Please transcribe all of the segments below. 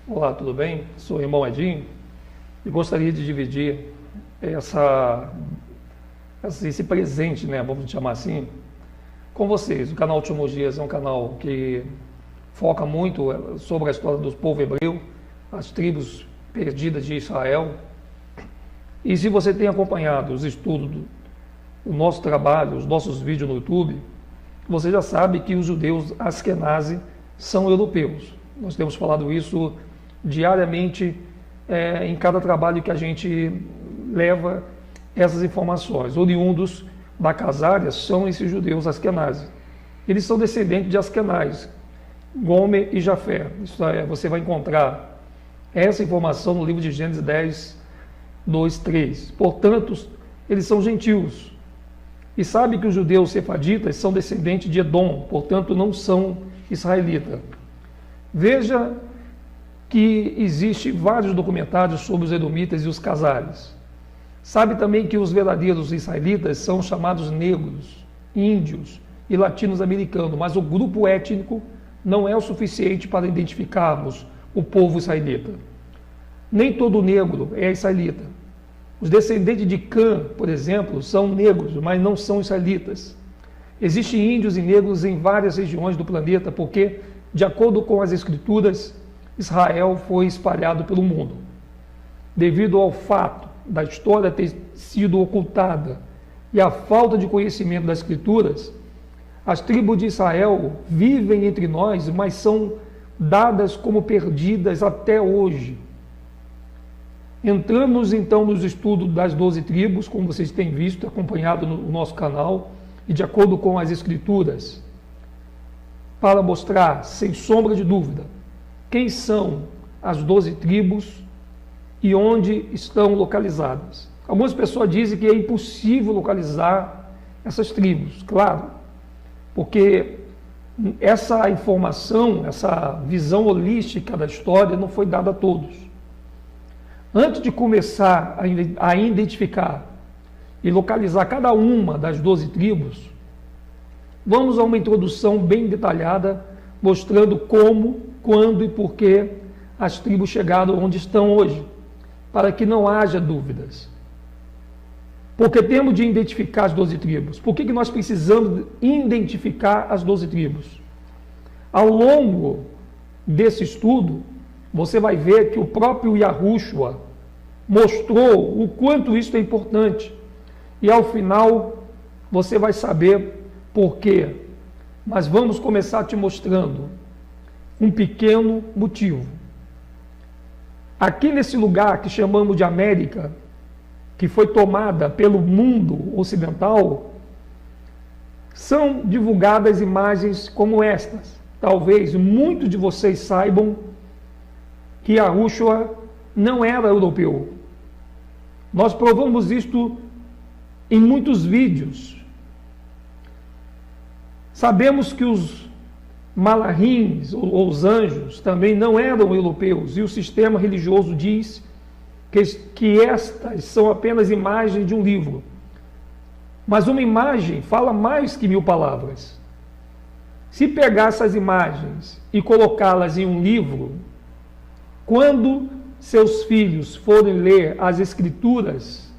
Olá, tudo bem? Sou o irmão Edinho e gostaria de dividir esse presente, né, vamos chamar assim, com vocês. O canal Teologias é um canal que foca muito sobre a história do povo hebreu, as tribos perdidas de Israel. E se você tem acompanhado os estudos do nosso trabalho, os nossos vídeos no YouTube, você já sabe que os judeus Askenazi são europeus. Nós temos falado isso diariamente em cada trabalho que a gente leva essas informações. Oriundos da Casária são esses judeus Askenazi. Eles são descendentes de Askenaz, Gomer e Jafé. Isso é, você vai encontrar essa informação no livro de Gênesis 10, 2, 3. Portanto, eles são gentios. E sabe que os judeus sefaditas são descendentes de Edom, portanto não são israelitas. Veja que existe vários documentários sobre os edomitas e os casares. Sabe também que os verdadeiros israelitas são chamados negros, índios e latinos-americanos, mas o grupo étnico não é o suficiente para identificarmos o povo israelita. Nem todo negro é israelita. Os descendentes de Cã, por exemplo, são negros, mas não são israelitas. Existem índios e negros em várias regiões do planeta, porque, de acordo com as Escrituras, Israel foi espalhado pelo mundo. Devido ao fato da história ter sido ocultada e à falta de conhecimento das Escrituras, as tribos de Israel vivem entre nós, mas são dadas como perdidas até hoje. Entramos então nos estudos das 12 tribos, como vocês têm visto, acompanhado no nosso canal, e de acordo com as Escrituras, para mostrar, sem sombra de dúvida, quem são as 12 tribos e onde estão localizadas. Algumas pessoas dizem que é impossível localizar essas tribos, claro, porque essa informação, essa visão holística da história não foi dada a todos. Antes de começar a identificar e localizar cada uma das 12 tribos, vamos a uma introdução bem detalhada, mostrando como, quando e por que as tribos chegaram onde estão hoje, para que não haja dúvidas. Porque temos de identificar as 12 tribos. Por que nós precisamos identificar as 12 tribos? Ao longo desse estudo, você vai ver que o próprio Yahushua mostrou o quanto isso é importante. E ao final, você vai saber por quê. Mas vamos começar te mostrando um pequeno motivo. Aqui nesse lugar que chamamos de América, que foi tomada pelo mundo ocidental, são divulgadas imagens como estas. Talvez muitos de vocês saibam que Yahushua não era europeu. Nós provamos isto em muitos vídeos. Sabemos que os malahins, ou os anjos, também não eram europeus, e o sistema religioso diz que estas são apenas imagens de um livro. Mas uma imagem fala mais que 1000 palavras. Se pegar essas imagens e colocá-las em um livro, quando seus filhos forem ler as Escrituras,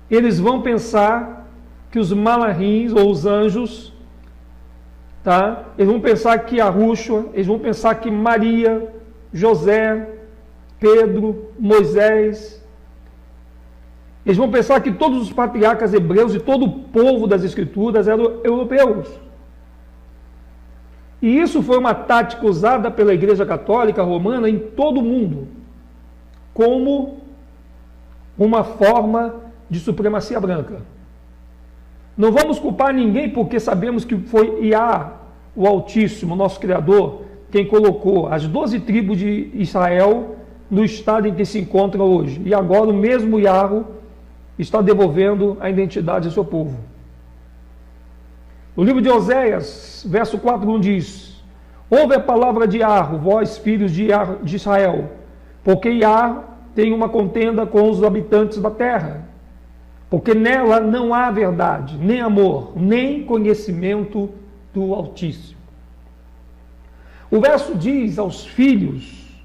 eles vão pensar que os malahins, ou os anjos, eles vão pensar que Yahushua, eles vão pensar que Maria, José, Pedro, Moisés, eles vão pensar que todos os patriarcas hebreus e todo o povo das Escrituras eram europeus. E isso foi uma tática usada pela Igreja Católica Romana em todo o mundo, como uma forma de supremacia branca. Não vamos culpar ninguém, porque sabemos que foi Iá, o Altíssimo, nosso Criador, quem colocou as 12 tribos de Israel no estado em que se encontra hoje. E agora o mesmo Yahweh está devolvendo a identidade ao seu povo. No livro de Oséias, verso 4:1 diz: ouve a palavra de Yahweh, vós filhos de Israel, porque Yahweh tem uma contenda com os habitantes da terra, porque nela não há verdade, nem amor, nem conhecimento do Altíssimo. O verso diz aos filhos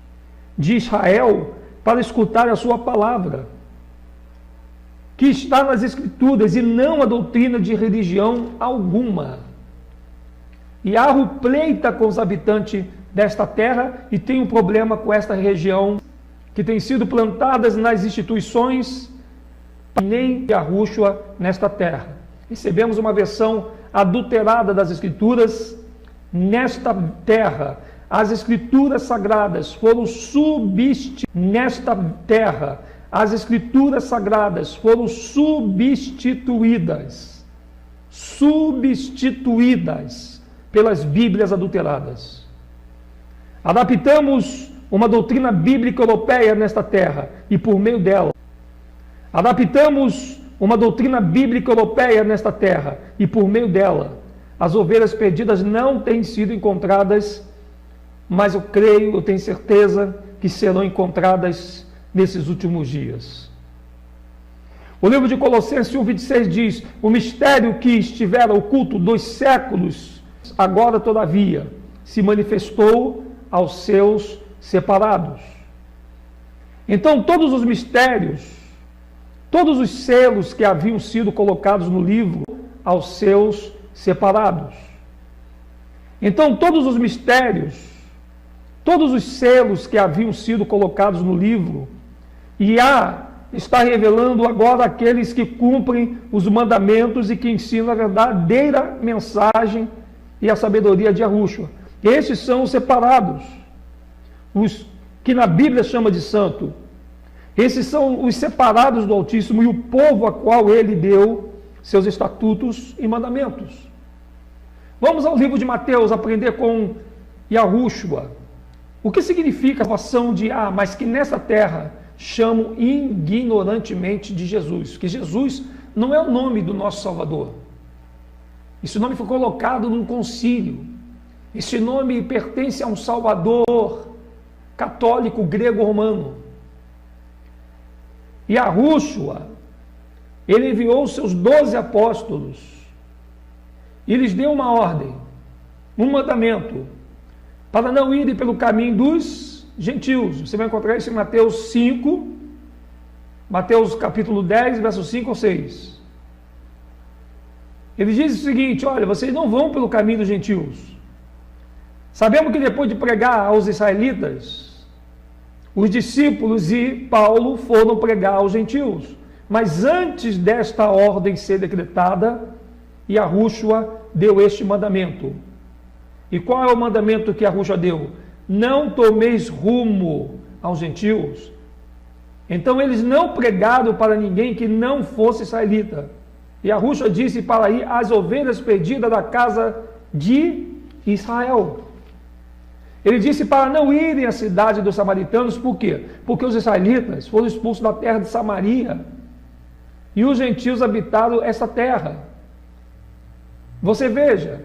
de Israel para escutar a sua palavra, que está nas Escrituras, e não a doutrina de religião alguma. Yahweh pleita com os habitantes desta terra e tem um problema com esta região que tem sido plantadas nas instituições, nem Yahushua nesta terra. Recebemos uma versão adulterada das Escrituras. Nesta terra, as Escrituras sagradas foram substituídas pelas Bíblias adulteradas. Adaptamos uma doutrina bíblica europeia nesta terra e por meio dela. As ovelhas perdidas não têm sido encontradas, mas eu creio, eu tenho certeza que serão encontradas nesses últimos dias. O livro de Colossenses 1:26 diz: o mistério que estivera oculto 2 séculos, agora todavia se manifestou aos seus separados. Então todos os mistérios, todos os selos que haviam sido colocados no livro, aos seus separados. Então todos os mistérios, todos os selos que haviam sido colocados no livro, está revelando agora aqueles que cumprem os mandamentos e que ensinam a verdadeira mensagem e a sabedoria de Yahushua. Esses são os separados, os que na Bíblia chama de santo. Esses são os separados do Altíssimo e o povo a qual ele deu seus estatutos e mandamentos. Vamos ao livro de Mateus aprender com Yahushua. O que significa a salvação de mas que nessa terra chamam ignorantemente de Jesus? Que Jesus não é o nome do nosso Salvador. Esse nome foi colocado num concílio. Esse nome pertence a um Salvador católico grego-romano. Yahushua, ele enviou os seus 12 apóstolos e lhes deu uma ordem, um mandamento, para não irem pelo caminho dos gentios. Você vai encontrar isso em Mateus 5, Mateus capítulo 10, versos 5 ou 6. Ele diz o seguinte: olha, vocês não vão pelo caminho dos gentios. Sabemos que depois de pregar aos israelitas, os discípulos e Paulo foram pregar aos gentios. Mas antes desta ordem ser decretada, Yahushua deu este mandamento. E qual é o mandamento que Yahushua deu? Não tomeis rumo aos gentios. Então eles não pregaram para ninguém que não fosse israelita. Yahushua disse para ir às ovelhas perdidas da casa de Israel. Ele disse para não irem à cidade dos samaritanos. Por quê? Porque os israelitas foram expulsos da terra de Samaria e os gentios habitaram essa terra. Você veja,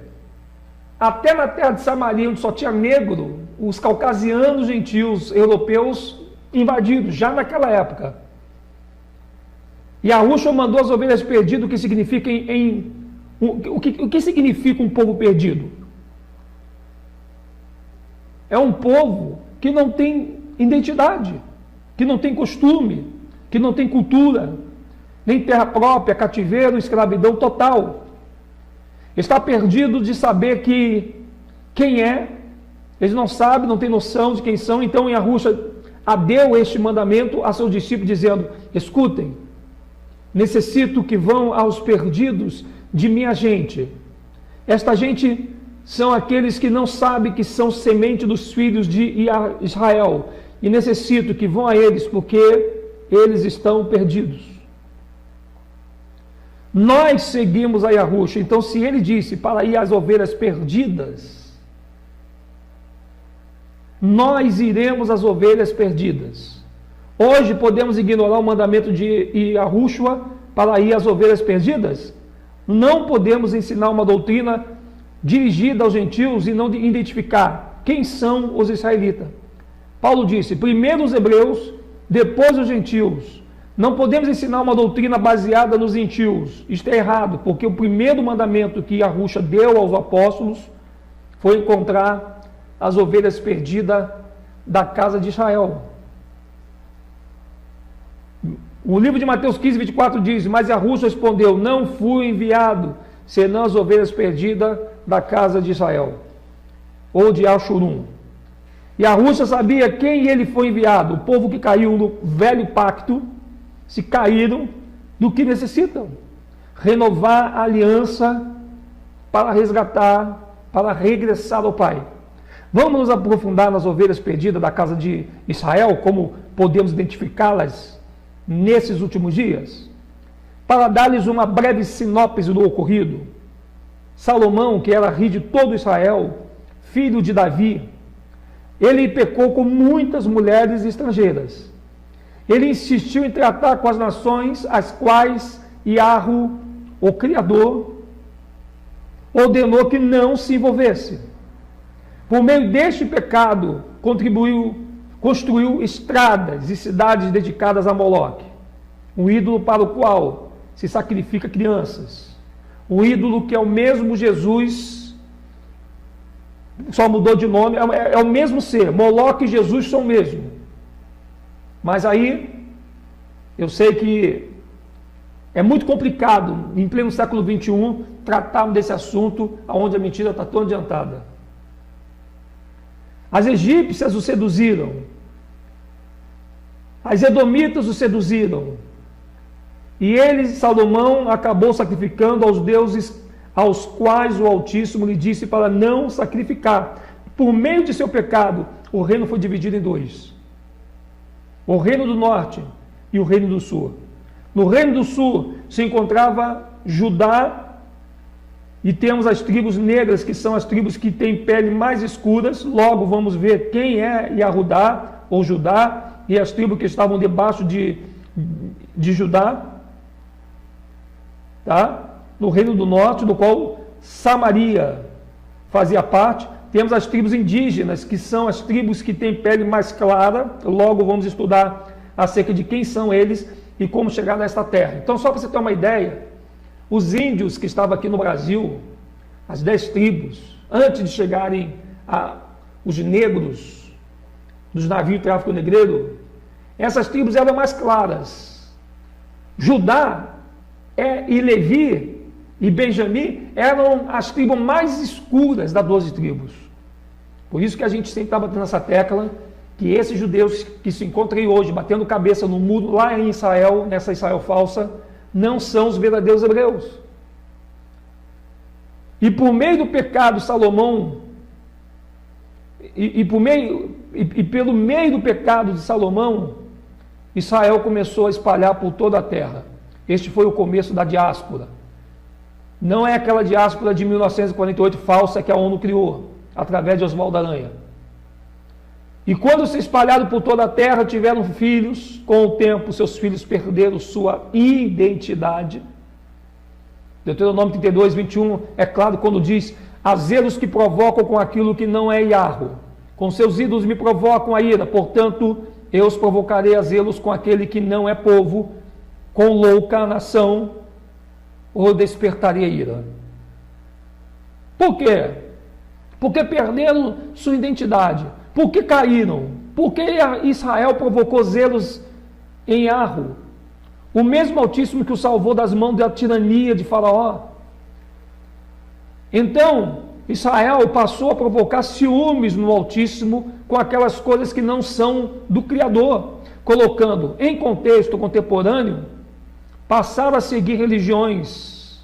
até na terra de Samaria, onde só tinha negro, os caucasianos gentios europeus invadidos, já naquela época. E Yahushua mandou as ovelhas perdidas, o que significa o que significa um povo perdido? É um povo que não tem identidade, que não tem costume, que não tem cultura, nem terra própria, cativeiro, escravidão total. Está perdido de saber quem é, eles não sabem, não têm noção de quem são. Então Yahushua deu este mandamento a seus discípulos, dizendo: escutem, necessito que vão aos perdidos de minha gente. Esta gente são aqueles que não sabem que são semente dos filhos de Israel, e necessito que vão a eles, porque eles estão perdidos. Nós seguimos a Yahushua. Então, se ele disse para ir às ovelhas perdidas, nós iremos às ovelhas perdidas. Hoje podemos ignorar o mandamento de Yahushua para ir às ovelhas perdidas? Não podemos ensinar uma doutrina dirigida aos gentios e não identificar quem são os israelitas. Paulo disse: primeiro os hebreus, depois os gentios. Não podemos ensinar uma doutrina baseada nos gentios. Isto é errado, porque o primeiro mandamento que Yahushua deu aos apóstolos foi encontrar as ovelhas perdidas da casa de Israel. O livro de Mateus 15, 24 diz: mas Yahushua respondeu: não fui enviado, senão as ovelhas perdidas da casa de Israel, ou de Ashurum. Yahushua sabia quem ele foi enviado, o povo que caiu no velho pacto, se caíram do que necessitam, renovar a aliança para resgatar, para regressar ao Pai. Vamos nos aprofundar nas ovelhas perdidas da casa de Israel, como podemos identificá-las nesses últimos dias? Para dar-lhes uma breve sinopse do ocorrido, Salomão, que era rei de todo Israel, filho de Davi, ele pecou com muitas mulheres estrangeiras. Ele insistiu em tratar com as nações as quais Yahweh, o Criador, ordenou que não se envolvesse. Por meio deste pecado, construiu estradas e cidades dedicadas a Moloque, um ídolo para o qual se sacrifica crianças, um ídolo que é o mesmo Jesus, só mudou de nome, é o mesmo ser. Moloque e Jesus são o mesmo. Mas aí, eu sei que é muito complicado, em pleno século XXI, tratarmos desse assunto onde a mentira está tão adiantada. As egípcias o seduziram, as edomitas o seduziram, e ele, Salomão, acabou sacrificando aos deuses aos quais o Altíssimo lhe disse para não sacrificar. Por meio de seu pecado, o reino foi dividido em dois: o reino do norte e o reino do sul. No reino do sul se encontrava Judá, e temos as tribos negras, que são as tribos que têm pele mais escuras. Logo vamos ver quem é Yahudá ou Judá, e as tribos que estavam debaixo de Judá, tá? No reino do norte, do qual Samaria fazia parte, temos as tribos indígenas, que são as tribos que têm pele mais clara. Logo vamos estudar acerca de quem são eles e como chegar nesta terra. Então, só para você ter uma ideia, os índios que estavam aqui no Brasil, as 10 tribos, antes de chegarem os negros dos navios de tráfico negreiro, essas tribos eram mais claras. Judá e Levi e Benjamim eram as tribos mais escuras das 12 tribos. Por isso que a gente sempre está batendo nessa tecla, que esses judeus que se encontram hoje, batendo cabeça no muro lá em Israel, nessa Israel falsa, não são os verdadeiros hebreus. E por meio do pecado, Salomão, pelo meio do pecado de Salomão, Israel começou a espalhar por toda a terra. Este foi o começo da diáspora. Não é aquela diáspora de 1948 falsa que a ONU criou, através de Oswaldo Aranha. E quando se espalharam por toda a terra, tiveram filhos. Com o tempo, seus filhos perderam sua identidade. Deuteronômio 32, 21, é claro quando diz: há zelos que provocam com aquilo que não é Yahweh. Com seus ídolos me provocam a ira, portanto, eu os provocarei a zelos com aquele que não é povo, com louca nação, ou despertarei a ira. Por quê? Porque perderam sua identidade. Por que caíram? Porque Israel provocou zelos em Yahweh, o mesmo Altíssimo que o salvou das mãos da tirania de Faraó. Então, Israel passou a provocar ciúmes no Altíssimo com aquelas coisas que não são do Criador, colocando em contexto contemporâneo, passaram a seguir religiões,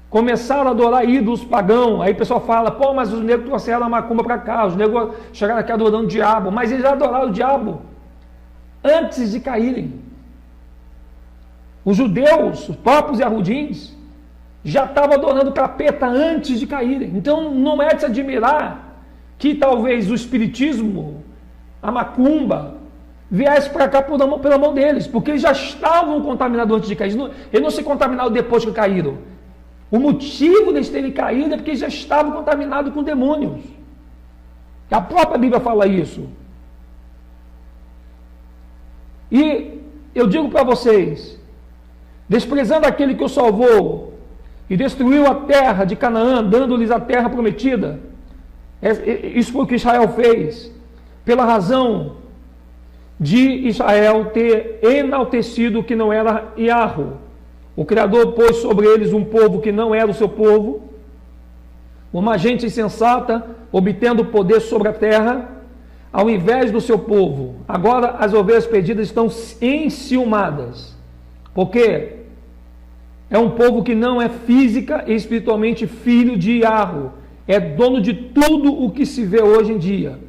começaram a adorar ídolos pagãos. Aí o pessoal fala: pô, mas os negros trouxeram a macumba para cá, os negros chegaram aqui adorando o diabo. Mas eles já adoraram o diabo antes de caírem. Os judeus, os próprios Yahudins, já estavam adorando o capeta antes de caírem. Então não é de se admirar que talvez o espiritismo, a macumba, viesse para cá pela mão deles, porque eles já estavam contaminados antes de cair. Eles não se contaminaram depois que caíram. O motivo deles terem caído é porque eles já estavam contaminados com demônios. A própria Bíblia fala isso. E eu digo para vocês, desprezando aquele que o salvou e destruiu a terra de Canaã, dando-lhes a terra prometida, isso foi o que Israel fez. pela razão de Israel ter enaltecido o que não era Yahweh. O Criador pôs sobre eles um povo que não era o seu povo, uma gente insensata, obtendo poder sobre a terra, ao invés do seu povo. Agora as ovelhas perdidas estão enciumadas, porque é um povo que não é física e espiritualmente filho de Yahweh, é dono de tudo o que se vê hoje em dia.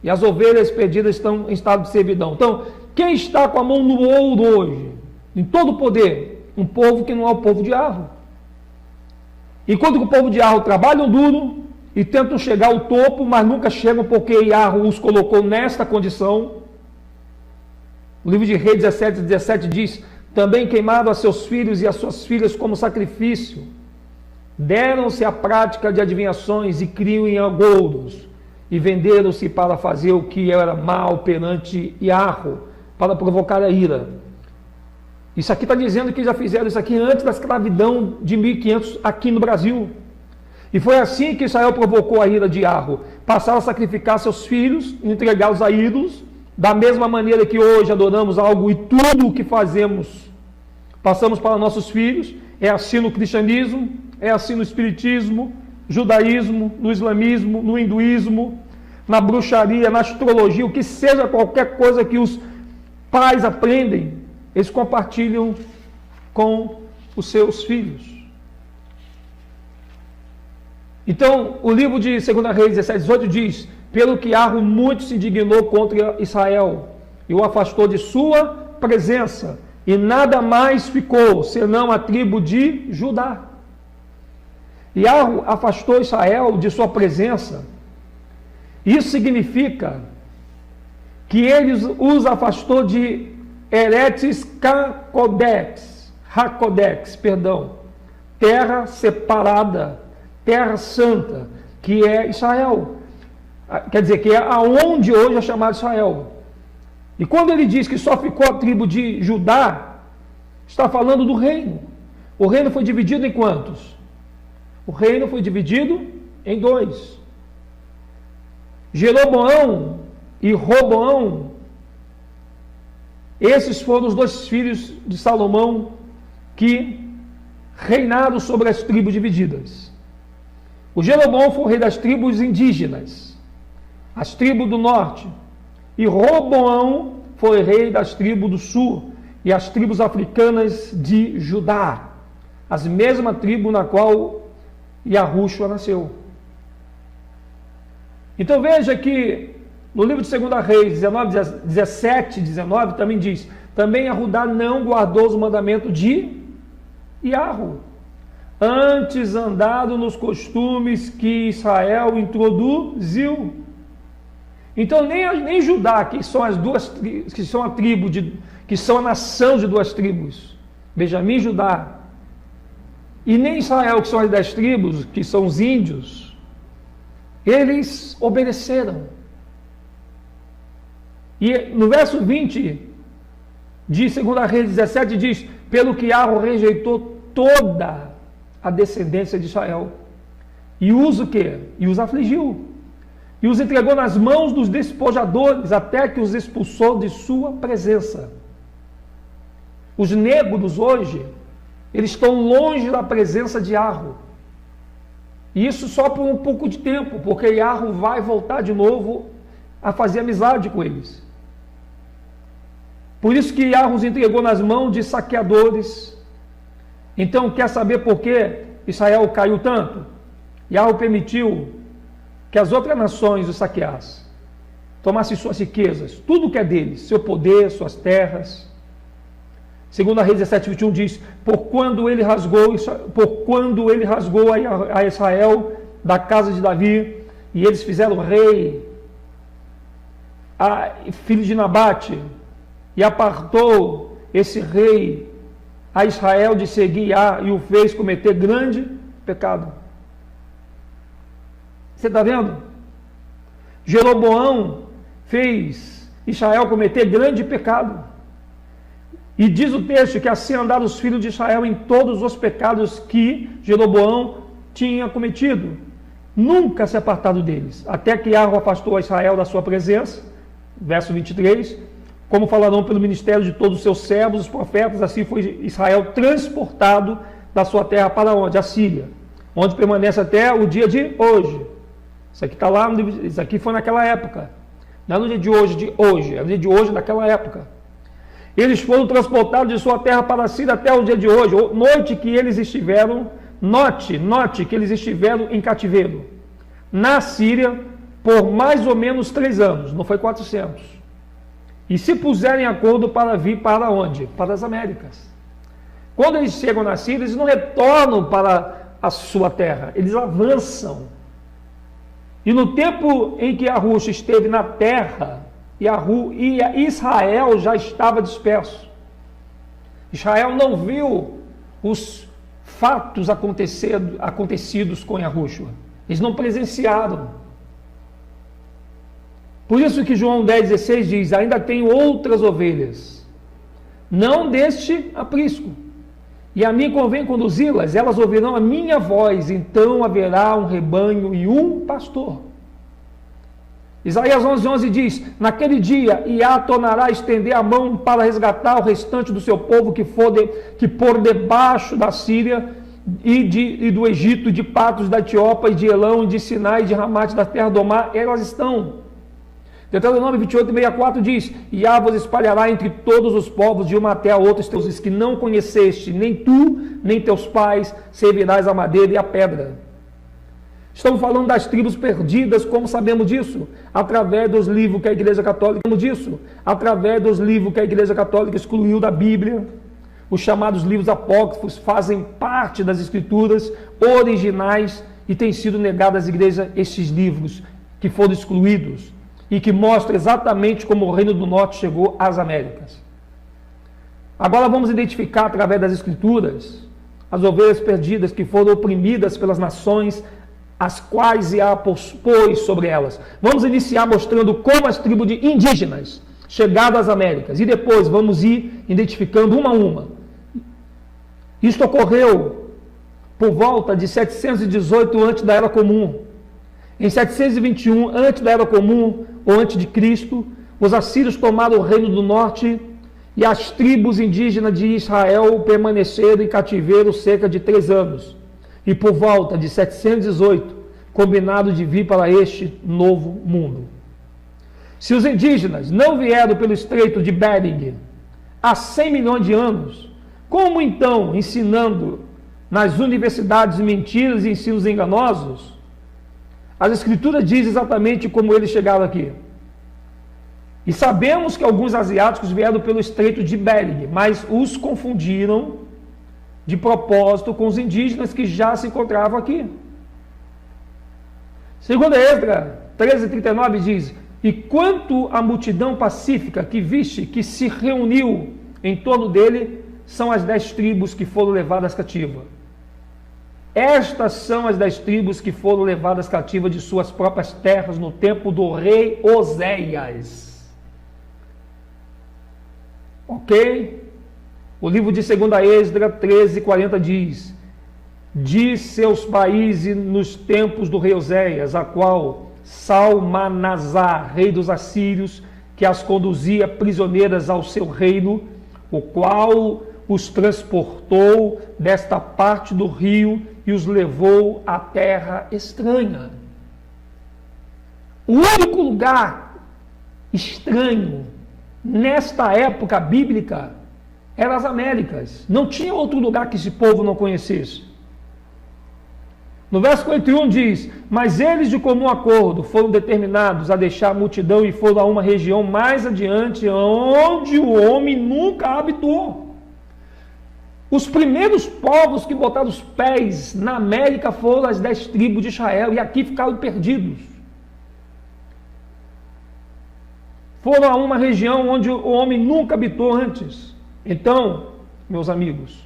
E as ovelhas perdidas estão em estado de servidão. Então, quem está com a mão no ouro hoje, em todo o poder? Um povo que não é o povo de Yahweh. Enquanto que o povo de Yahweh trabalham duro e tentam chegar ao topo, mas nunca chegam porque Yahweh os colocou nesta condição. O livro de Reis 17 diz: também queimaram a seus filhos e as suas filhas como sacrifício. Deram-se à prática de adivinhações e criam em agouros, e venderam-se para fazer o que era mal perante Yahweh, para provocar a ira. Isso aqui está dizendo que já fizeram isso aqui antes da escravidão de 1500 aqui no Brasil. E foi assim que Israel provocou a ira de Yahweh. Passaram a sacrificar seus filhos, entregá-los a ídolos, da mesma maneira que hoje adoramos algo e tudo o que fazemos passamos para nossos filhos. É assim no cristianismo, é assim no espiritismo, judaísmo, no islamismo, no hinduísmo, na bruxaria, na astrologia, o que seja, qualquer coisa que os pais aprendem, eles compartilham com os seus filhos. Então, o livro de 2 Reis 17:18 diz: pelo que Yahweh muito se indignou contra Israel e o afastou de sua presença, e nada mais ficou senão a tribo de Judá. Yahweh afastou Israel de sua presença. Isso significa que ele os afastou de Eretz Hakodex, terra separada, terra santa, que é Israel. Quer dizer, que é aonde hoje é chamado Israel. E quando ele diz que só ficou a tribo de Judá, está falando do reino. O reino foi dividido em quantos? O reino foi dividido em dois. Jeroboão e Roboão, esses foram os dois filhos de Salomão que reinaram sobre as tribos divididas. O Jeroboão foi o rei das tribos indígenas, as tribos do norte, e Roboão foi rei das tribos do sul e as tribos africanas de Judá, as mesmas tribos na qual Yahushua nasceu. Então veja que no livro de 2 Reis 17:19 também diz: também Judá não guardou os mandamentos de Yahweh, antes andado nos costumes que Israel introduziu. Então nem Judá, que são as duas, que são a tribo que são a nação de duas tribos, Benjamim e Judá, e nem Israel, que são as 10 tribos, que são os índios, eles obedeceram. E no verso 20 de 2 Reis 17 diz: pelo que Yahweh rejeitou toda a descendência de Israel, e os o quê? E os afligiu, e os entregou nas mãos dos despojadores, até que os expulsou de sua presença. Os negros hoje, eles estão longe da presença de Yahweh. E isso só por um pouco de tempo, porque Yahweh vai voltar de novo a fazer amizade com eles. Por isso que Yahweh os entregou nas mãos de saqueadores. Então, quer saber por que Israel caiu tanto? Yahweh permitiu que as outras nações os saqueassem, tomassem suas riquezas, tudo que é deles, seu poder, suas terras. 2 Reis 17:21 diz: por quando ele rasgou a Israel da casa de Davi, e eles fizeram rei, filho de Nabate, e apartou esse rei a Israel de seguir e o fez cometer grande pecado. Você está vendo? Jeroboão fez Israel cometer grande pecado. E diz o texto que assim andaram os filhos de Israel em todos os pecados que Jeroboão tinha cometido. nunca se apartado deles, até que Yahweh afastou a Israel da sua presença, verso 23, como falarão pelo ministério de todos os seus servos, os profetas, assim foi Israel transportado da sua terra para onde? A Síria, onde permanece até o dia de hoje. Isso aqui está lá, isso aqui foi naquela época, não é no dia de hoje, é no dia de hoje naquela época. Eles foram transportados de sua terra para a Síria até o dia de hoje, noite que eles estiveram, note que eles estiveram em cativeiro, na Síria, por mais ou menos 3 anos, não foi 400. E se puserem acordo para vir para onde? Para as Américas. Quando eles chegam na Síria, eles não retornam para a sua terra, eles avançam. E no tempo em que Yahushua esteve na terra, Israel já estava disperso. Israel não viu os fatos acontecidos com Yahushua. Eles não presenciaram. Por isso que João 10,16 diz, ainda tem outras ovelhas, não deste aprisco. E a mim convém conduzi-las, elas ouvirão a minha voz, então haverá um rebanho e um pastor. Isaías 11,11 diz, naquele dia Iá tornará a estender a mão para resgatar o restante do seu povo que por debaixo da Síria e do Egito, de Patos, da Etiópia, e de Elão, e de Sinai, e de Ramate, da terra do mar, elas estão. Deuteronômio 28,64 diz, Iá vos espalhará entre todos os povos, de uma até a outra, deuses que não conheceste, nem tu, nem teus pais, servirás a madeira e a pedra. Estamos falando das tribos perdidas, como sabemos disso? Através dos livros que a Igreja Católica excluiu da Bíblia. Os chamados livros apócrifos fazem parte das escrituras originais e têm sido negados às igrejas estes livros que foram excluídos e que mostram exatamente como o Reino do Norte chegou às Américas. Agora vamos identificar através das escrituras as ovelhas perdidas que foram oprimidas pelas nações as quais Iá pôs sobre elas. Vamos iniciar mostrando como as tribos indígenas chegaram às Américas e depois vamos ir identificando uma a uma. Isto ocorreu por volta de 718 antes da Era Comum. Em 721 antes da Era Comum ou antes de Cristo, os assírios tomaram o Reino do Norte e as tribos indígenas de Israel permaneceram em cativeiro cerca de 3 anos. E por volta de 718, combinado de vir para este novo mundo. Se os indígenas não vieram pelo Estreito de Bering há 100 milhões de anos, como então, ensinando nas universidades mentiras e ensinos enganosos, as Escrituras dizem exatamente como eles chegaram aqui. E sabemos que alguns asiáticos vieram pelo Estreito de Bering, mas os confundiram de propósito com os indígenas que já se encontravam aqui. Segundo Esdras 13:39 diz, e quanto à multidão pacífica que viste, que se reuniu em torno dele, são as 10 tribos que foram levadas cativas. Estas são as 10 tribos que foram levadas cativas de suas próprias terras no tempo do rei Oséias. Ok? O livro de 2 Esdras 13:40 diz, de seus países nos tempos do rei Oséias, a qual Salmanasar, rei dos assírios, que as conduzia prisioneiras ao seu reino, o qual os transportou desta parte do rio e os levou à terra estranha. O único lugar estranho nesta época bíblica eram as Américas. Não tinha outro lugar que esse povo não conhecesse. No verso 41 diz, mas eles de comum acordo foram determinados a deixar a multidão e foram a uma região mais adiante, onde o homem nunca habitou. Os primeiros povos que botaram os pés na América foram as 10 tribos de Israel, e aqui ficaram perdidos. Foram a uma região onde o homem nunca habitou antes. Então, meus amigos,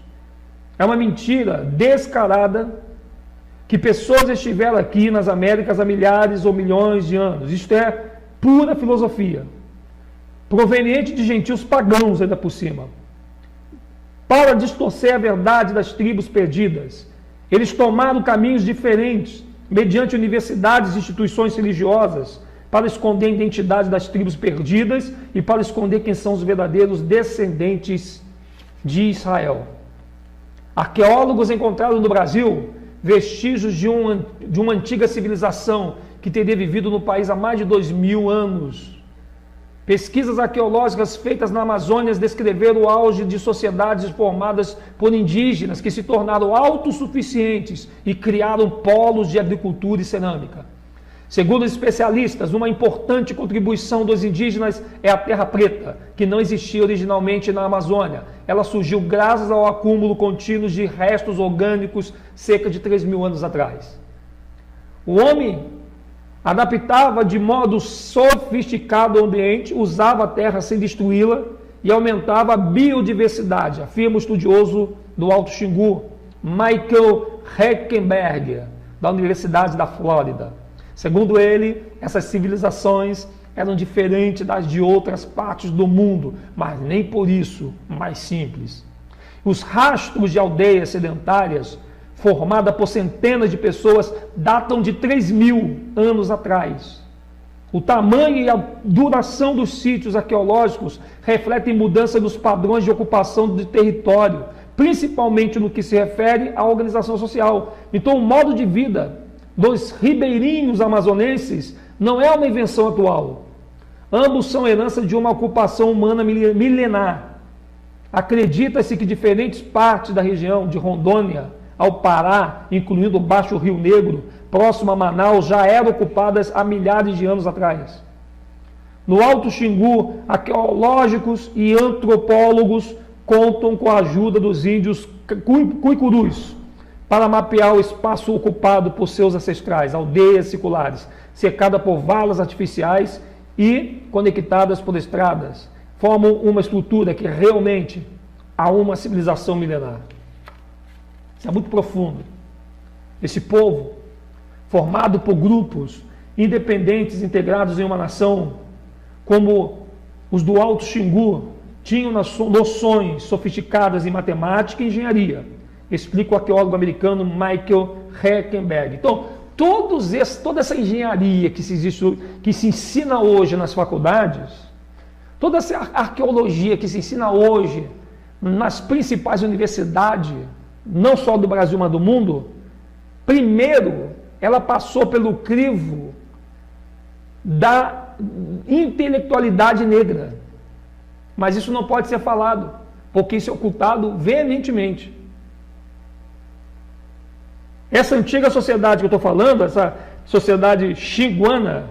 é uma mentira descarada que pessoas estiveram aqui nas Américas há milhares ou milhões de anos. Isto é pura filosofia, proveniente de gentios pagãos ainda por cima, para distorcer a verdade das tribos perdidas. Eles tomaram caminhos diferentes mediante universidades e instituições religiosas, para esconder a identidade das tribos perdidas e para esconder quem são os verdadeiros descendentes de Israel. Arqueólogos encontraram no Brasil vestígios de uma antiga civilização que teria vivido no país há mais de 2000 anos. Pesquisas arqueológicas feitas na Amazônia descreveram o auge de sociedades formadas por indígenas que se tornaram autossuficientes e criaram polos de agricultura e cerâmica. Segundo os especialistas, uma importante contribuição dos indígenas é a terra preta, que não existia originalmente na Amazônia. Ela surgiu graças ao acúmulo contínuo de restos orgânicos cerca de 3.000 anos atrás. O homem adaptava de modo sofisticado o ambiente, usava a terra sem destruí-la e aumentava a biodiversidade, afirma o estudioso do Alto Xingu, Michael Heckenberg, da Universidade da Flórida. Segundo ele, essas civilizações eram diferentes das de outras partes do mundo, mas nem por isso mais simples. Os rastros de aldeias sedentárias, formada por centenas de pessoas, datam de 3.000 anos atrás. O tamanho e a duração dos sítios arqueológicos refletem mudança nos padrões de ocupação do território, principalmente no que se refere à organização social. Então, o modo de vida dos ribeirinhos amazonenses não é uma invenção atual. Ambos são herança de uma ocupação humana milenar. Acredita-se que diferentes partes da região de Rondônia ao Pará, incluindo o Baixo Rio Negro, próximo a Manaus, já eram ocupadas há milhares de anos atrás. No Alto Xingu, arqueológicos e antropólogos contam com a ajuda dos índios cuicurus para mapear o espaço ocupado por seus ancestrais, aldeias seculares, cercadas por valas artificiais e conectadas por estradas, formam uma estrutura que realmente há uma civilização milenar. Isso é muito profundo. Esse povo, formado por grupos independentes integrados em uma nação, como os do Alto Xingu, tinham noções sofisticadas em matemática e engenharia, explica o arqueólogo americano Michael Heckenberg. Então, toda essa engenharia que se ensina hoje nas faculdades, toda essa arqueologia que se ensina hoje nas principais universidades, não só do Brasil, mas do mundo, primeiro, ela passou pelo crivo da intelectualidade negra. Mas isso não pode ser falado, porque isso é ocultado veementemente. Essa antiga sociedade que eu estou falando, essa sociedade xinguana,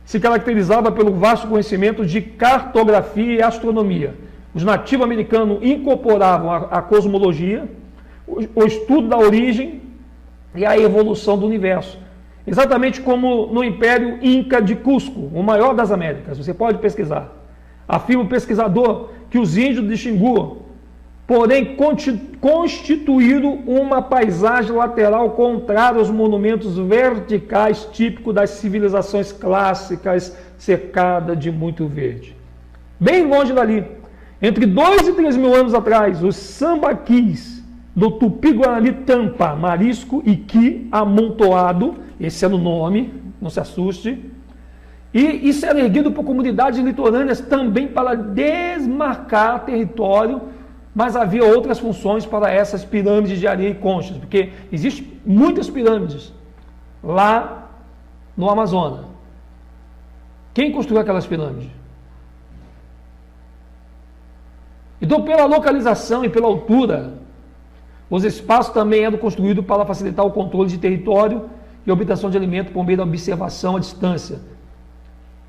se caracterizava pelo vasto conhecimento de cartografia e astronomia. Os nativos americanos incorporavam a cosmologia, o estudo da origem e a evolução do universo. Exatamente como no Império Inca de Cusco, o maior das Américas. Você pode pesquisar. Afirma o pesquisador que os índios de Xingu, porém, constituíram uma paisagem lateral contrária aos monumentos verticais típicos das civilizações clássicas, cercada de muito verde. Bem longe dali, entre 2 e 3 mil anos atrás, os sambaquis do Tupi-Guarani Tampa, marisco e qui amontoado, esse é o nome, não se assuste, e isso era erguido por comunidades litorâneas também para desmarcar território, mas havia outras funções para essas pirâmides de areia e conchas, porque existem muitas pirâmides lá no Amazonas. Quem construiu aquelas pirâmides? Então, pela localização e pela altura, os espaços também eram construídos para facilitar o controle de território e a obtenção de alimento por meio da observação à distância.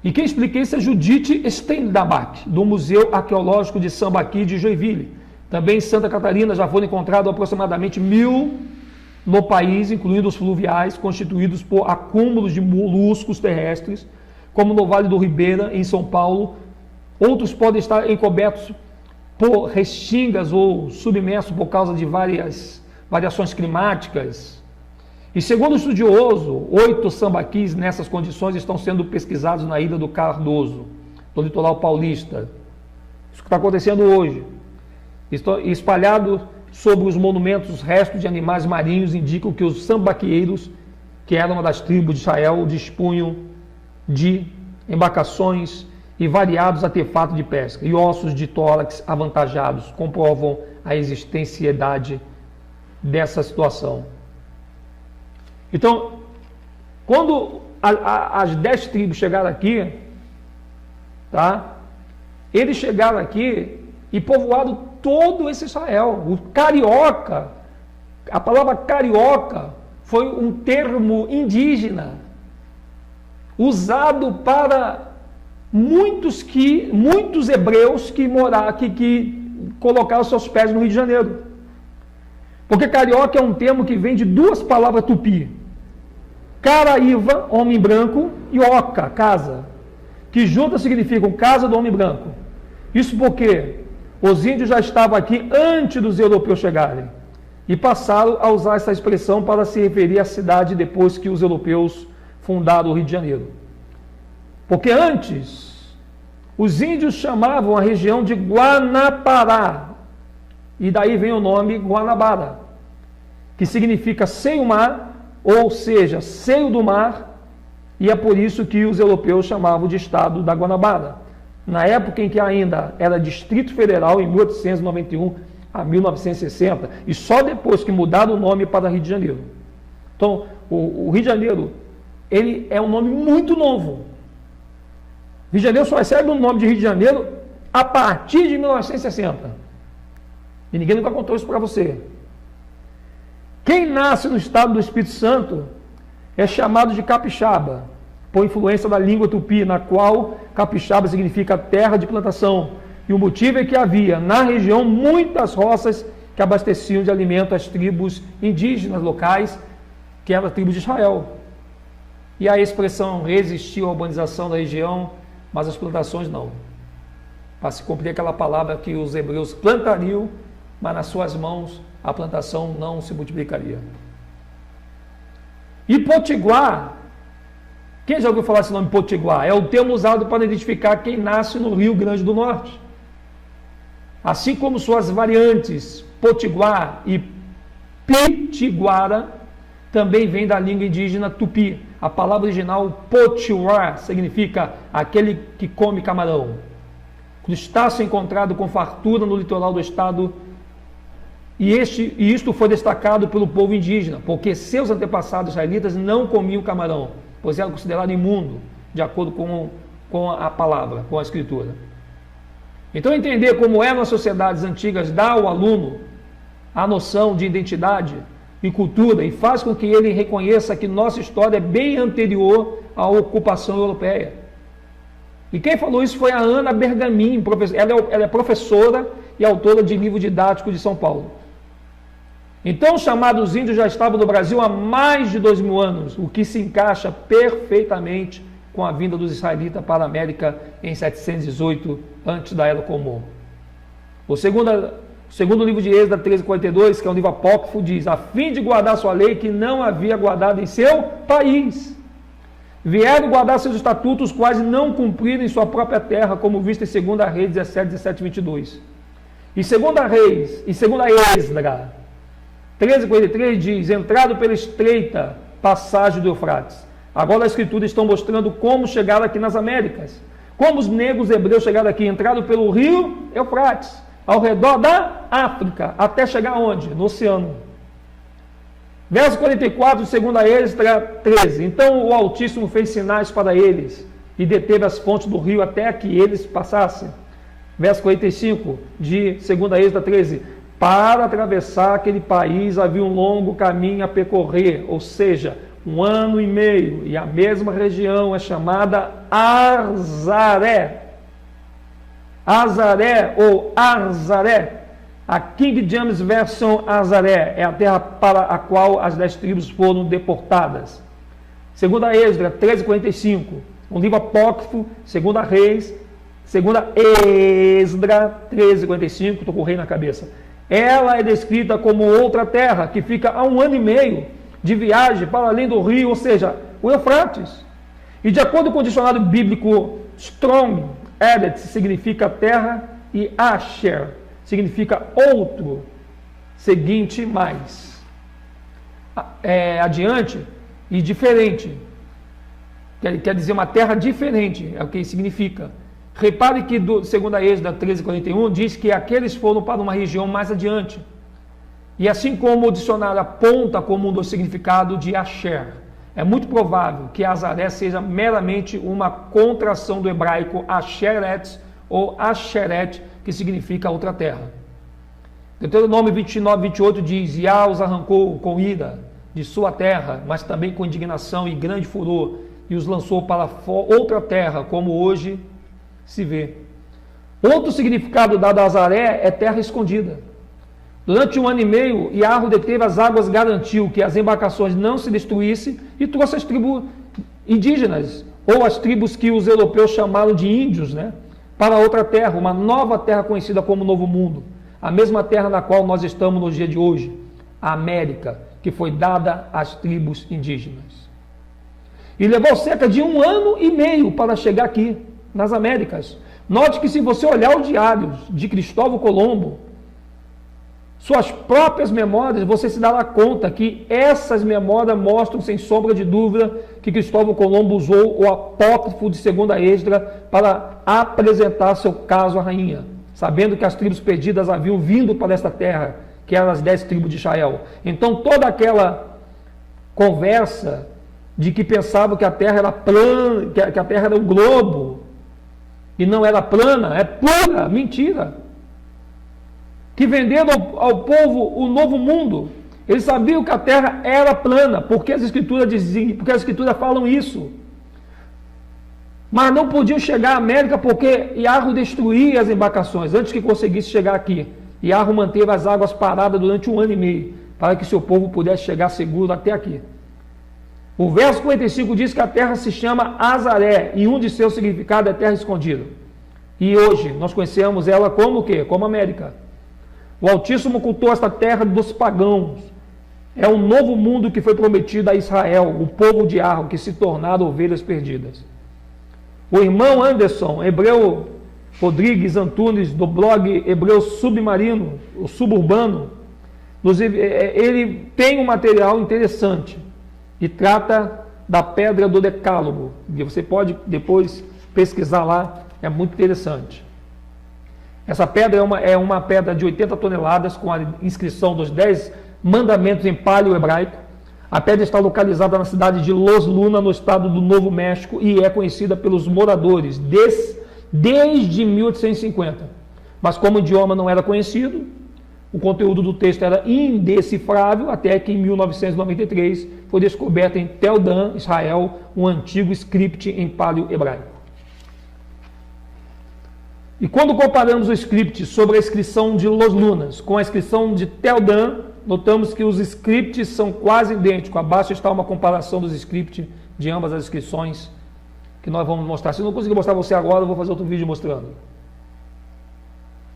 E quem explica isso é Judith Steinbach, do Museu Arqueológico de Sambaqui de Joinville. Também em Santa Catarina já foram encontrados aproximadamente 1.000 no país, incluindo os fluviais, constituídos por acúmulos de moluscos terrestres, como no Vale do Ribeira, em São Paulo. Outros podem estar encobertos por restingas ou submersos por causa de variações climáticas. E segundo o estudioso, 8 sambaquis nessas condições estão sendo pesquisados na Ilha do Cardoso, no litoral paulista. Isso que está acontecendo hoje. Espalhado sobre os monumentos, os restos de animais marinhos indicam que os sambaqueiros que era uma das tribos de Israel, dispunham de embarcações e variados artefatos de pesca, e ossos de tórax avantajados comprovam a existencialidade dessa situação. Então, quando as 10 tribos chegaram aqui, tá? Eles chegaram aqui e povoaram todo esse Israel. O carioca, a palavra carioca foi um termo indígena usado para muitos hebreus que colocaram seus pés no Rio de Janeiro. Porque carioca é um termo que vem de duas palavras tupi. Caraíva, homem branco, e oca, casa, que juntas significam casa do homem branco. Isso porque os índios já estavam aqui antes dos europeus chegarem e passaram a usar essa expressão para se referir à cidade depois que os europeus fundaram o Rio de Janeiro. Porque antes, os índios chamavam a região de Guanapara, e daí vem o nome Guanabara, que significa seio-mar, ou seja, seio do mar, e é por isso que os europeus chamavam de estado da Guanabara. Na época em que ainda era Distrito Federal, em 1891 a 1960, e só depois que mudaram o nome para Rio de Janeiro. Então, o Rio de Janeiro, ele é um nome muito novo. Rio de Janeiro só recebe o nome de Rio de Janeiro a partir de 1960. E ninguém nunca contou isso para você. Quem nasce no estado do Espírito Santo é chamado de capixaba, por influência da língua tupi, na qual capixaba significa terra de plantação. E o motivo é que havia na região muitas roças que abasteciam de alimento as tribos indígenas locais, que eram a tribo de Israel. E a expressão resistiu à urbanização da região, mas as plantações não. Para se cumprir aquela palavra que os hebreus plantariam, mas nas suas mãos a plantação não se multiplicaria. E Potiguar, quem já ouviu falar esse nome Potiguar? É o termo usado para identificar quem nasce no Rio Grande do Norte. Assim como suas variantes Potiguar e Pitiguara, também vem da língua indígena tupi. A palavra original Potiguar significa aquele que come camarão. Crustáceo encontrado com fartura no litoral do estado. E isto foi destacado pelo povo indígena, porque seus antepassados israelitas não comiam camarão, pois era considerado imundo, de acordo com a palavra, com a escritura. Então, entender como eram as sociedades antigas dá ao aluno a noção de identidade e cultura e faz com que ele reconheça que nossa história é bem anterior à ocupação europeia. E quem falou isso foi a Ana Bergamin, ela é professora e autora de livro didático de São Paulo. Então, os chamados índios já estavam no Brasil há mais de 2.000 anos, o que se encaixa perfeitamente com a vinda dos israelitas para a América em 718, antes da Era Comum. O segundo livro de Êxodo 13:42, que é um livro apócrifo, diz: a fim de guardar sua lei que não havia guardado em seu país. Vieram guardar seus estatutos, quais não cumpriram em sua própria terra, como visto em 2 Reis 17, 17 e 22. E 2 Esdras 13:43 diz: entrado pela estreita passagem do Eufrates. Agora as escrituras estão mostrando como chegaram aqui nas Américas. Como os negros hebreus chegaram aqui, entrado pelo rio Eufrates, ao redor da África, até chegar onde? No oceano. Verso 44 de 2 Esdras 13. Então o Altíssimo fez sinais para eles e deteve as fontes do rio até que eles passassem. Verso 45 de 2 Esdras 13. Para atravessar aquele país havia um longo caminho a percorrer, ou seja, 1 ano e meio, e a mesma região é chamada Arzaré. Azaré ou Arzaré. A King James Version Azaré é a terra para a qual as 10 tribos foram deportadas. 2 Esdras 13:45, um livro apócrifo, 2 Reis, 2 Esdras 13:45, estou com o rei na cabeça. Ela é descrita como outra terra que fica a 1 ano e meio de viagem para além do rio, ou seja, o Eufrates. E de acordo com o dicionário bíblico Strong, Eretz significa terra e Asher significa outro, seguinte mais. Adiante, e diferente. Quer dizer uma terra diferente, é o que significa. Repare que, segundo a Êxodo 13:41, diz que aqueles foram para uma região mais adiante. E assim como o dicionário aponta como um dos significados de Asher, é muito provável que Azaré seja meramente uma contração do hebraico Asheret ou Asheret, que significa outra terra. Deuteronômio 29:28 diz: Yah os arrancou com ira de sua terra, mas também com indignação e grande furor, e os lançou para outra terra, como hoje se vê. Outro significado dado a Azaré é terra escondida. Durante 1 ano e meio, Yahweh deteve as águas, garantiu que as embarcações não se destruíssem e trouxe as tribos indígenas, ou as tribos que os europeus chamaram de índios, para outra terra, uma nova terra conhecida como Novo Mundo, a mesma terra na qual nós estamos no dia de hoje, a América, que foi dada às tribos indígenas. E levou cerca de 1 ano e meio para chegar aqui, nas Américas. Note que se você olhar os diários de Cristóvão Colombo, suas próprias memórias, você se dará conta que essas memórias mostram, sem sombra de dúvida, que Cristóvão Colombo usou o apócrifo de 2ª Esdras para apresentar seu caso à rainha, sabendo que as tribos perdidas haviam vindo para esta terra, que eram as 10 tribos de Israel. Então toda aquela conversa de que pensavam que a terra era plana, que a terra era um globo, e não era plana, é pura mentira. Que venderam ao povo o novo mundo. Eles sabiam que a terra era plana, porque as escrituras diziam, porque as escrituras falam isso. Mas não podiam chegar à América porque Yahweh destruía as embarcações antes que conseguisse chegar aqui. Yahweh manteve as águas paradas durante 1 ano e meio, para que seu povo pudesse chegar seguro até aqui. O verso 45 diz que a terra se chama Azaré, e um de seus significados é terra escondida. E hoje nós conhecemos ela como o quê? Como América. O Altíssimo ocultou esta terra dos pagãos. É um novo mundo que foi prometido a Israel, o povo de Yahweh, que se tornaram ovelhas perdidas. O irmão Anderson, Hebreu Rodrigues Antunes, do blog Hebreu Submarino, o Suburbano, ele tem um material interessante e trata da pedra do Decálogo. Você pode depois pesquisar lá, é muito interessante. Essa pedra é uma pedra de 80 toneladas, com a inscrição dos 10 mandamentos em paleo-hebraico. A pedra está localizada na cidade de Los Luna, no estado do Novo México, e é conhecida pelos moradores desde 1850. Mas como o idioma não era conhecido, o conteúdo do texto era indecifrável, até que em 1993 foi descoberto em Tel Dan, Israel, um antigo script em paleo-hebraico. E quando comparamos o script sobre a inscrição de Los Lunas com a inscrição de Tel Dan, notamos que os scripts são quase idênticos. Abaixo está uma comparação dos scripts de ambas as inscrições que nós vamos mostrar. Se eu não conseguir mostrar você agora, eu vou fazer outro vídeo mostrando.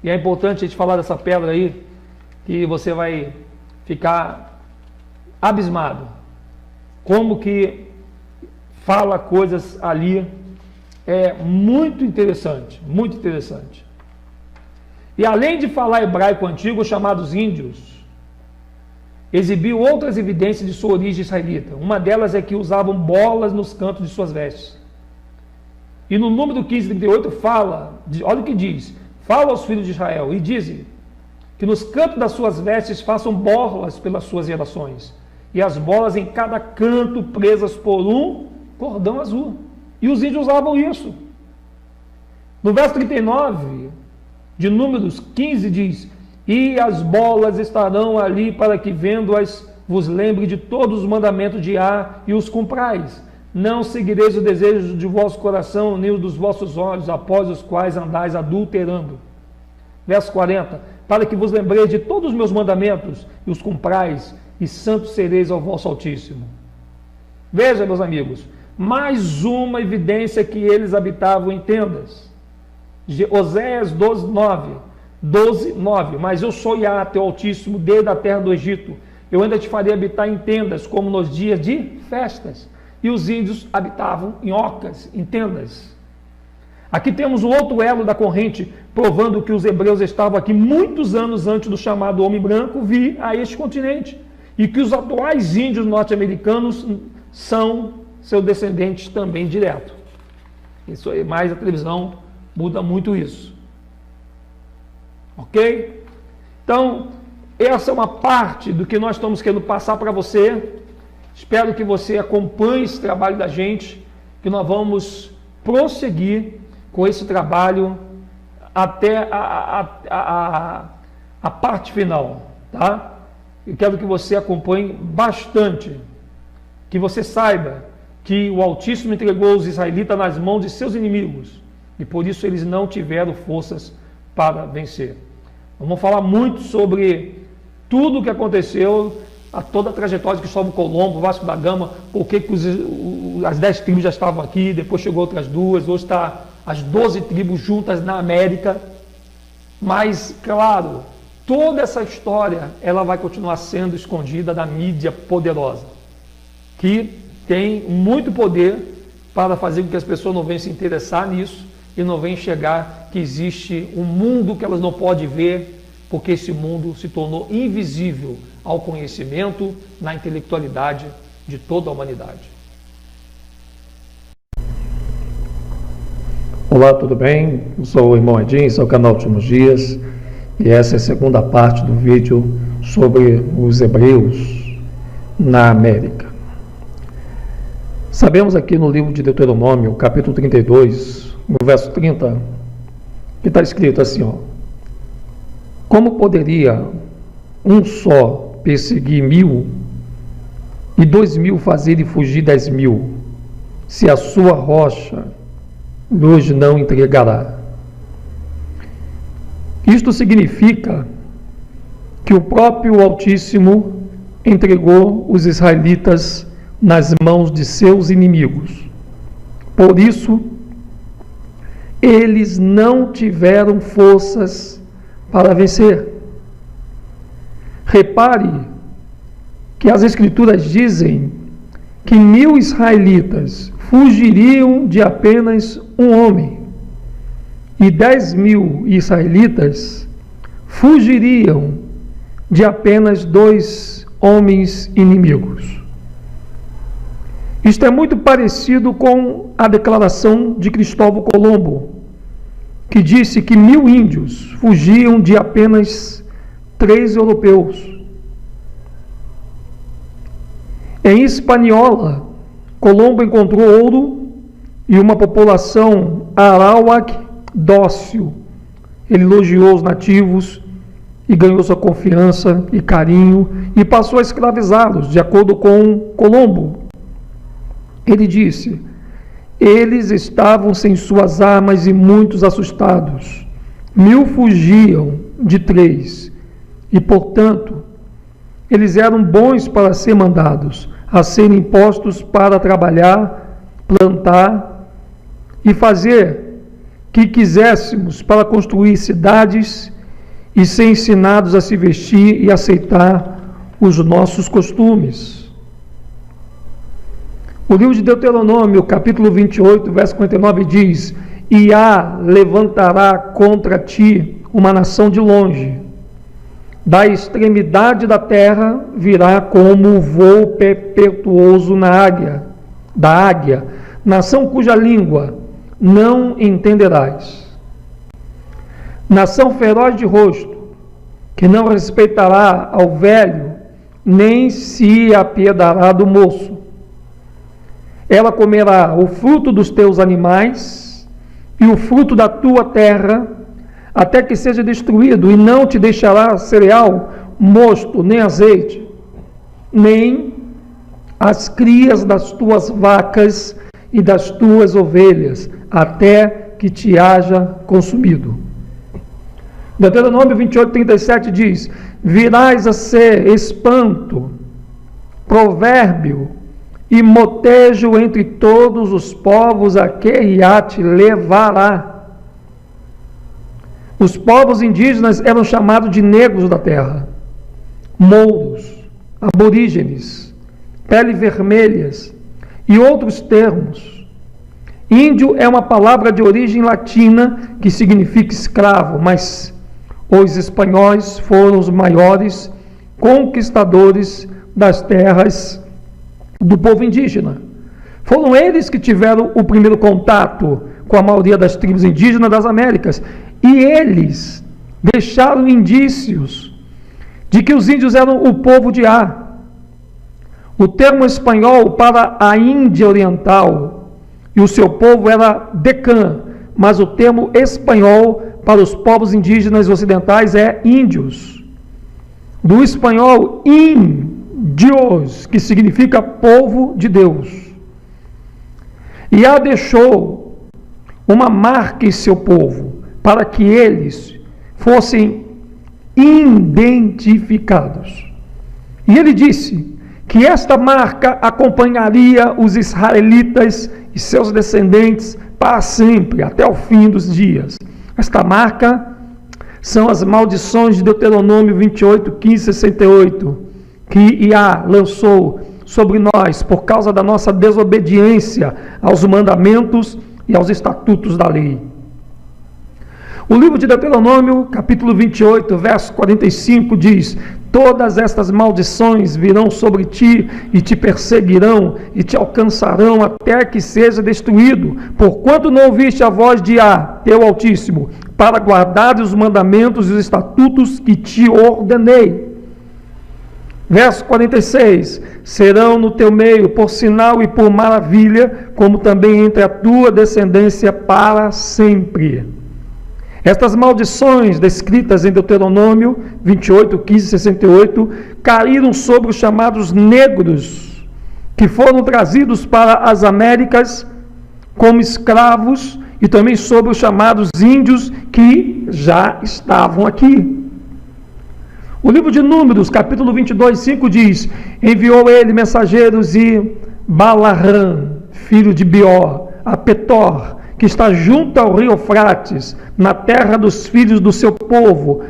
E é importante a gente falar dessa pedra aí, que você vai ficar abismado. Como que fala coisas ali. É muito interessante, muito interessante. E além de falar hebraico antigo, os chamados índios exibiu outras evidências de sua origem israelita. Uma delas é que usavam bolas nos cantos de suas vestes. E no número 1538 olha o que diz: fala aos filhos de Israel e diz que nos cantos das suas vestes façam bolas pelas suas gerações, e as bolas em cada canto presas por um cordão azul. E os índios usavam isso. No verso 39 de Números 15 diz: e as bolas estarão ali para que, vendo-as, vos lembre de todos os mandamentos de Yah e os cumprais. Não seguireis o desejo de vosso coração, nem o dos vossos olhos, após os quais andais adulterando. Verso 40: para que vos lembreis de todos os meus mandamentos e os cumprais, e santos sereis ao vosso Altíssimo. Veja, meus amigos, mais uma evidência que eles habitavam em tendas. Oséias 12:9. Mas eu sou Yah, teu Altíssimo, desde a terra do Egito. Eu ainda te farei habitar em tendas, como nos dias de festas. E os índios habitavam em ocas, em tendas. Aqui temos um outro elo da corrente, provando que os hebreus estavam aqui muitos anos antes do chamado homem branco vir a este continente. E que os atuais índios norte-americanos são seus descendentes também direto. Isso aí, mas a televisão muda muito isso. Ok? Então, essa é uma parte do que nós estamos querendo passar para você. Espero que você acompanhe esse trabalho da gente, que nós vamos prosseguir com esse trabalho até a parte final, tá? Eu quero que você acompanhe bastante, que você saiba que o Altíssimo entregou os israelitas nas mãos de seus inimigos, e por isso eles não tiveram forças para vencer. Vamos falar muito sobre tudo o que aconteceu, toda a trajetória de Cristóvão Colombo, Vasco da Gama, por que as 10 tribos já estavam aqui, depois chegou outras 2, hoje está as 12 tribos juntas na América. Mas, claro, toda essa história ela vai continuar sendo escondida da mídia poderosa, que tem muito poder para fazer com que as pessoas não venham se interessar nisso e não venham enxergar que existe um mundo que elas não podem ver, porque esse mundo se tornou invisível ao conhecimento, na intelectualidade de toda a humanidade. Olá, tudo bem? Eu sou o irmão Edinho, esse é o canal Últimos Dias, e essa é a segunda parte do vídeo sobre os hebreus na América. Sabemos aqui no livro de Deuteronômio, capítulo 32, no verso 30, que está escrito assim, ó: como poderia um só perseguir 1000 e 2000 fazerem fugir 10.000, se a sua rocha lhes não entregará? Isto significa que o próprio Altíssimo entregou os israelitas nas mãos de seus inimigos. Por isso, eles não tiveram forças para vencer. Repare que as Escrituras dizem que 1000 israelitas fugiriam de apenas um homem, e 10.000 israelitas fugiriam de apenas 2 homens inimigos. Isto é muito parecido com a declaração de Cristóvão Colombo, que disse que 1000 índios fugiam de apenas 3 europeus. Em Hispaniola, Colombo encontrou ouro e uma população arawak dócil. Ele elogiou os nativos e ganhou sua confiança e carinho e passou a escravizá-los, de acordo com Colombo. Ele disse: eles estavam sem suas armas e muitos assustados. 1000 fugiam de 3, e, portanto, eles eram bons para ser mandados, a serem postos para trabalhar, plantar e fazer que quiséssemos para construir cidades e ser ensinados a se vestir e aceitar os nossos costumes. O livro de Deuteronômio, capítulo 28, verso 59 diz: Iá levantará contra ti uma nação de longe, da extremidade da terra virá como o voo perpetuoso da águia, nação cuja língua não entenderás. Nação feroz de rosto, que não respeitará ao velho, nem se apiedará do moço. Ela comerá o fruto dos teus animais e o fruto da tua terra, até que seja destruído, e não te deixará cereal, mosto, nem azeite, nem as crias das tuas vacas e das tuas ovelhas, até que te haja consumido. Deuteronômio 28, 37 diz: virás a ser espanto, provérbio e motejo entre todos os povos a que Iá te levará. Os povos indígenas eram chamados de negros da terra, mouros, aborígenes, pele vermelhas e outros termos. Índio é uma palavra de origem latina que significa escravo, mas os espanhóis foram os maiores conquistadores das terras do povo indígena. Foram eles que tiveram o primeiro contato com a maioria das tribos indígenas das Américas. E eles deixaram indícios de que os índios eram o povo de Á. O termo espanhol para a Índia Oriental e o seu povo era Decã, mas o termo espanhol para os povos indígenas ocidentais é índios. Do espanhol índios, que significa povo de Deus. E Á deixou uma marca em seu povo, para que eles fossem identificados. E ele disse que esta marca acompanharia os israelitas e seus descendentes para sempre, até o fim dos dias. Esta marca são as maldições de Deuteronômio 28, 15, 68, que Iá lançou sobre nós por causa da nossa desobediência aos mandamentos e aos estatutos da lei. O livro de Deuteronômio, capítulo 28, verso 45, diz: todas estas maldições virão sobre ti e te perseguirão e te alcançarão até que seja destruído, porquanto não ouviste a voz de Á, teu Altíssimo, para guardar os mandamentos e os estatutos que te ordenei. Verso 46, serão no teu meio por sinal e por maravilha, como também entre a tua descendência para sempre. Estas maldições descritas em Deuteronômio 28, 15 e 68 caíram sobre os chamados negros, que foram trazidos para as Américas como escravos, e também sobre os chamados índios que já estavam aqui. O livro de Números, capítulo 22, 5 diz: enviou ele mensageiros e Balarã, filho de Beor, a Petor, que está junto ao rio Eufrates, na terra dos filhos do seu povo,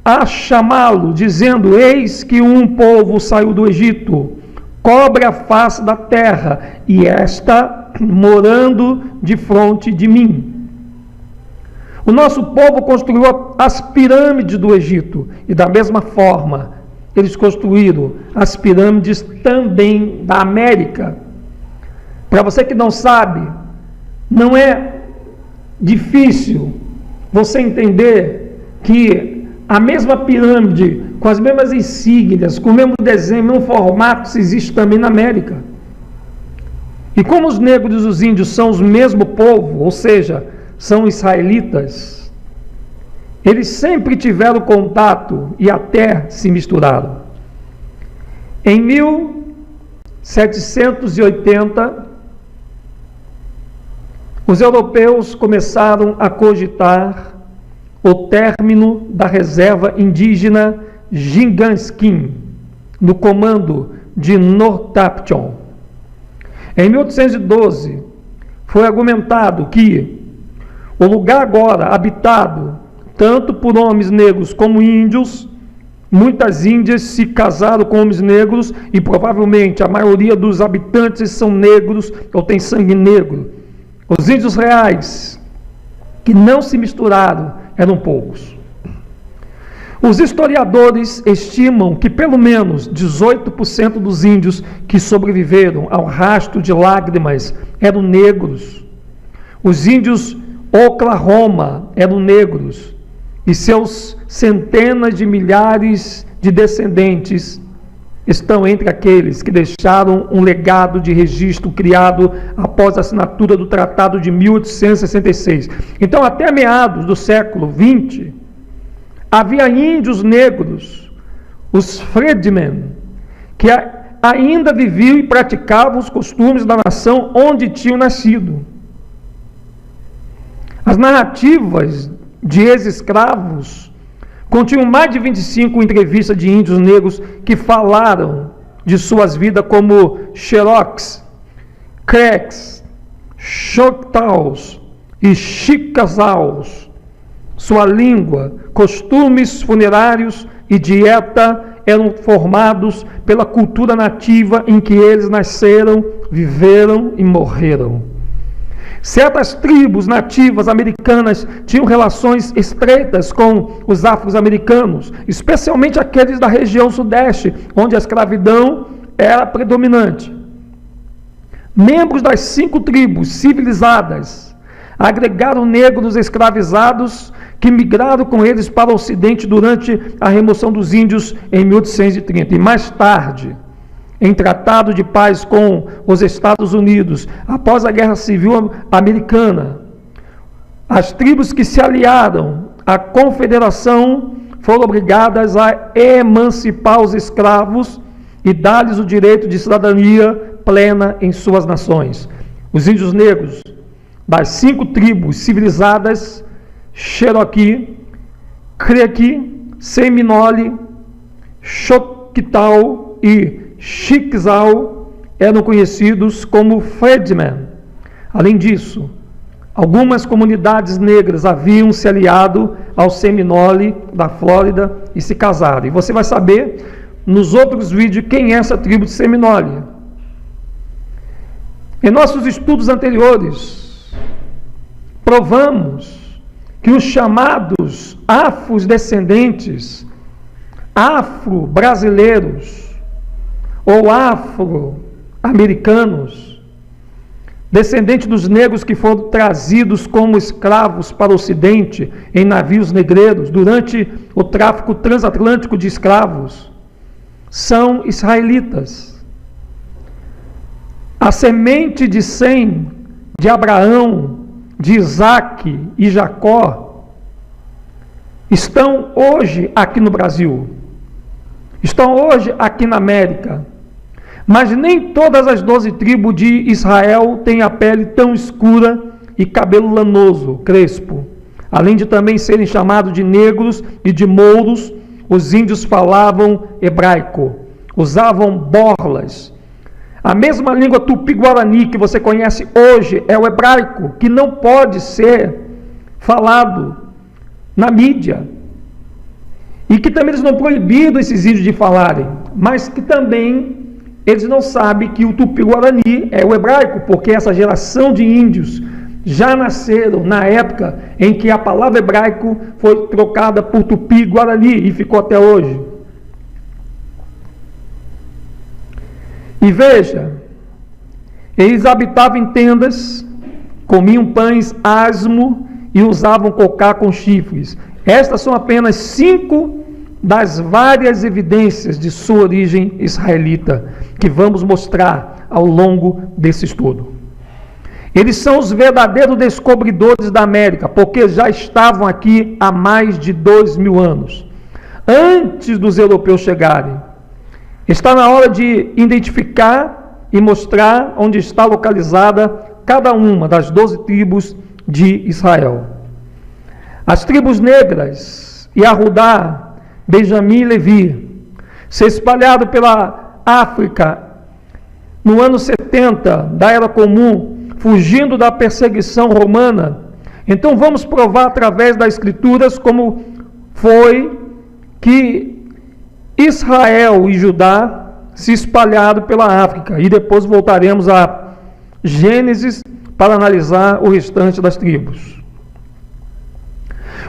a chamá-lo, dizendo: eis que um povo saiu do Egito, cobre a face da terra, e está morando defronte de mim. O nosso povo construiu as pirâmides do Egito, e da mesma forma, eles construíram as pirâmides também da América. Para você que não sabe, não é difícil você entender que a mesma pirâmide, com as mesmas insígnias, com o mesmo desenho, o mesmo formato, existe também na América. E como os negros e os índios são o mesmo povo, ou seja, são israelitas, eles sempre tiveram contato e até se misturaram. Em 1780, os europeus começaram a cogitar o término da reserva indígena Ginganskin, no comando de Northampton. Em 1812, foi argumentado que o lugar agora habitado tanto por homens negros como índios, muitas índias se casaram com homens negros e provavelmente a maioria dos habitantes são negros ou têm sangue negro. Os índios reais que não se misturaram eram poucos. Os historiadores estimam que pelo menos 18% dos índios que sobreviveram ao rastro de lágrimas eram negros. Os índios Oklahoma eram negros, e seus centenas de milhares de descendentes estão entre aqueles que deixaram um legado de registro criado após a assinatura do Tratado de 1866. Então, até meados do século XX, havia índios negros, os Freedmen, que ainda viviam e praticavam os costumes da nação onde tinham nascido. As narrativas de ex-escravos continham mais de 25 entrevistas de índios negros que falaram de suas vidas como Cherokees, Creeks, Choctaws e Chickasaws. Sua língua, costumes funerários e dieta eram formados pela cultura nativa em que eles nasceram, viveram e morreram. Certas tribos nativas americanas tinham relações estreitas com os afro-americanos, especialmente aqueles da região sudeste, onde a escravidão era predominante. Membros das 5 tribos civilizadas agregaram negros escravizados que migraram com eles para o Ocidente durante a remoção dos índios em 1830. E mais tarde, em tratado de paz com os Estados Unidos, após a Guerra Civil Americana, as tribos que se aliaram à Confederação foram obrigadas a emancipar os escravos e dar-lhes o direito de cidadania plena em suas nações. Os índios negros das 5 tribos civilizadas, Cherokee, Creek, Seminole, Choctaw e Chickasaw, eram conhecidos como Freedmen. Além disso, algumas comunidades negras haviam se aliado ao Seminole da Flórida e se casaram. E você vai saber nos outros vídeos quem é essa tribo de Seminole. Em nossos estudos anteriores, provamos que os chamados afrodescendentes, afro-brasileiros ou afro-americanos, descendentes dos negros que foram trazidos como escravos para o Ocidente em navios negreiros durante o tráfico transatlântico de escravos, são israelitas. A semente de Sem, de Abraão, de Isaac e Jacó estão hoje aqui no Brasil, estão hoje aqui na América, mas nem todas as 12 tribos de Israel têm a pele tão escura e cabelo lanoso, crespo. Além de também serem chamados de negros e de mouros, os índios falavam hebraico, usavam borlas. A mesma língua tupi-guarani que você conhece hoje é o hebraico, que não pode ser falado na mídia. E que também eles não proibiram esses índios de falarem, mas que também eles não sabem que o tupi-guarani é o hebraico, porque essa geração de índios já nasceram na época em que a palavra hebraico foi trocada por tupi-guarani e ficou até hoje. E veja, eles habitavam em tendas, comiam pães asmo e usavam cocá com chifres. Estas são apenas 5 das várias evidências de sua origem israelita que vamos mostrar ao longo desse estudo. Eles são os verdadeiros descobridores da América, porque já estavam aqui há mais de 2.000 anos, antes dos europeus chegarem. Está na hora de identificar e mostrar onde está localizada cada uma das 12 tribos de Israel. As tribos negras, Yahudá, Benjamim e Levi, se espalharam pela África no ano 70 da Era Comum, fugindo da perseguição romana. Então vamos provar através das Escrituras como foi que Israel e Judá se espalharam pela África, e depois voltaremos a Gênesis para analisar o restante das tribos.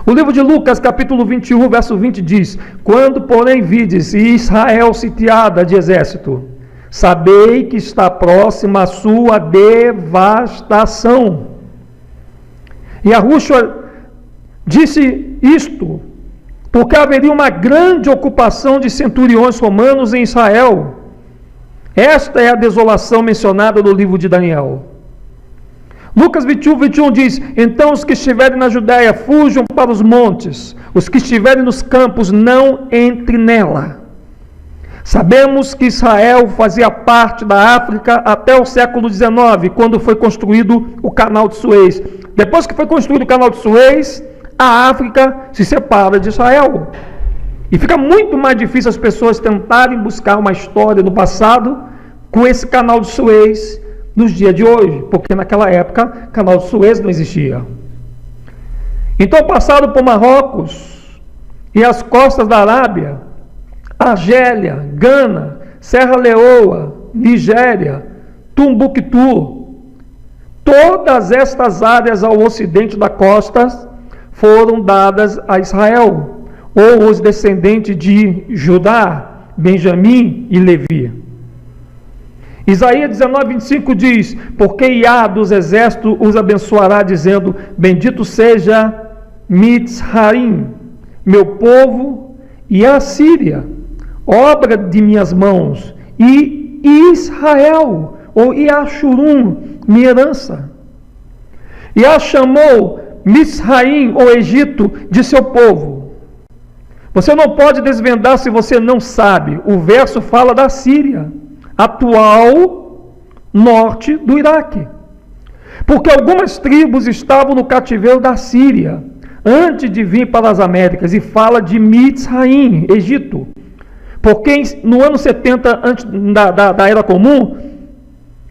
O livro de Lucas, capítulo 21, verso 20 diz: quando, porém, vides Israel sitiada de exército, sabei que está próxima a sua devastação. E Yahushua disse isto porque haveria uma grande ocupação de centuriões romanos em Israel. Esta é a desolação mencionada no livro de Daniel. Lucas 21 diz: então os que estiverem na Judéia fujam para os montes, os que estiverem nos campos não entrem nela. Sabemos que Israel fazia parte da África até o século XIX, quando foi construído o Canal de Suez. Depois que foi construído o Canal de Suez, a África se separa de Israel. E fica muito mais difícil as pessoas tentarem buscar uma história no passado com esse Canal de Suez nos dias de hoje, porque naquela época o Canal de Suez não existia. Então passaram por Marrocos e as costas da Arábia, Argélia, Gana, Serra Leoa, Nigéria, Tumbuctu. Todas estas áreas ao ocidente da costa foram dadas a Israel, ou os descendentes de Judá, Benjamim e Levi. Isaías 19, 25 diz: porque Iá dos exércitos os abençoará, dizendo: bendito seja Mitzraim, meu povo, e a Síria, obra de minhas mãos, e Israel, ou Iaxurum, minha herança. Iá chamou Mitzraim, ou Egito, de seu povo. Você não pode desvendar se você não sabe. O verso fala da Síria, atual norte do Iraque. Porque algumas tribos estavam no cativeiro da Síria, antes de vir para as Américas, e fala de Mitzraim, Egito. Porque no ano 70 antes da Era Comum,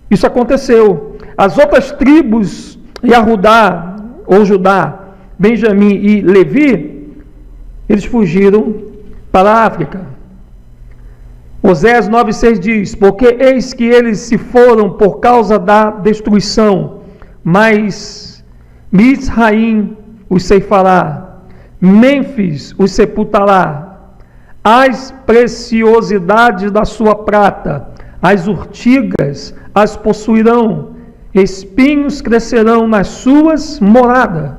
isso aconteceu. As outras tribos, Yahudá, ou Judá, Benjamim e Levi, eles fugiram para a África. Oséias 9,6 diz: porque eis que eles se foram por causa da destruição, mas Mitzraim os ceifará, Mênfis os sepultará, as preciosidades da sua prata, as urtigas as possuirão, espinhos crescerão nas suas moradas.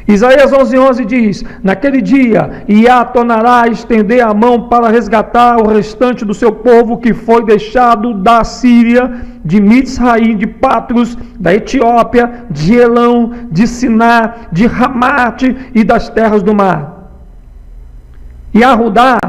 Isaías 11:11 diz: naquele dia Iá tornará a estender a mão para resgatar o restante do seu povo que foi deixado da Síria, de Mitzraim, de Patros, da Etiópia, de Elão, de Siná, de Ramate e das terras do mar. Yahudá,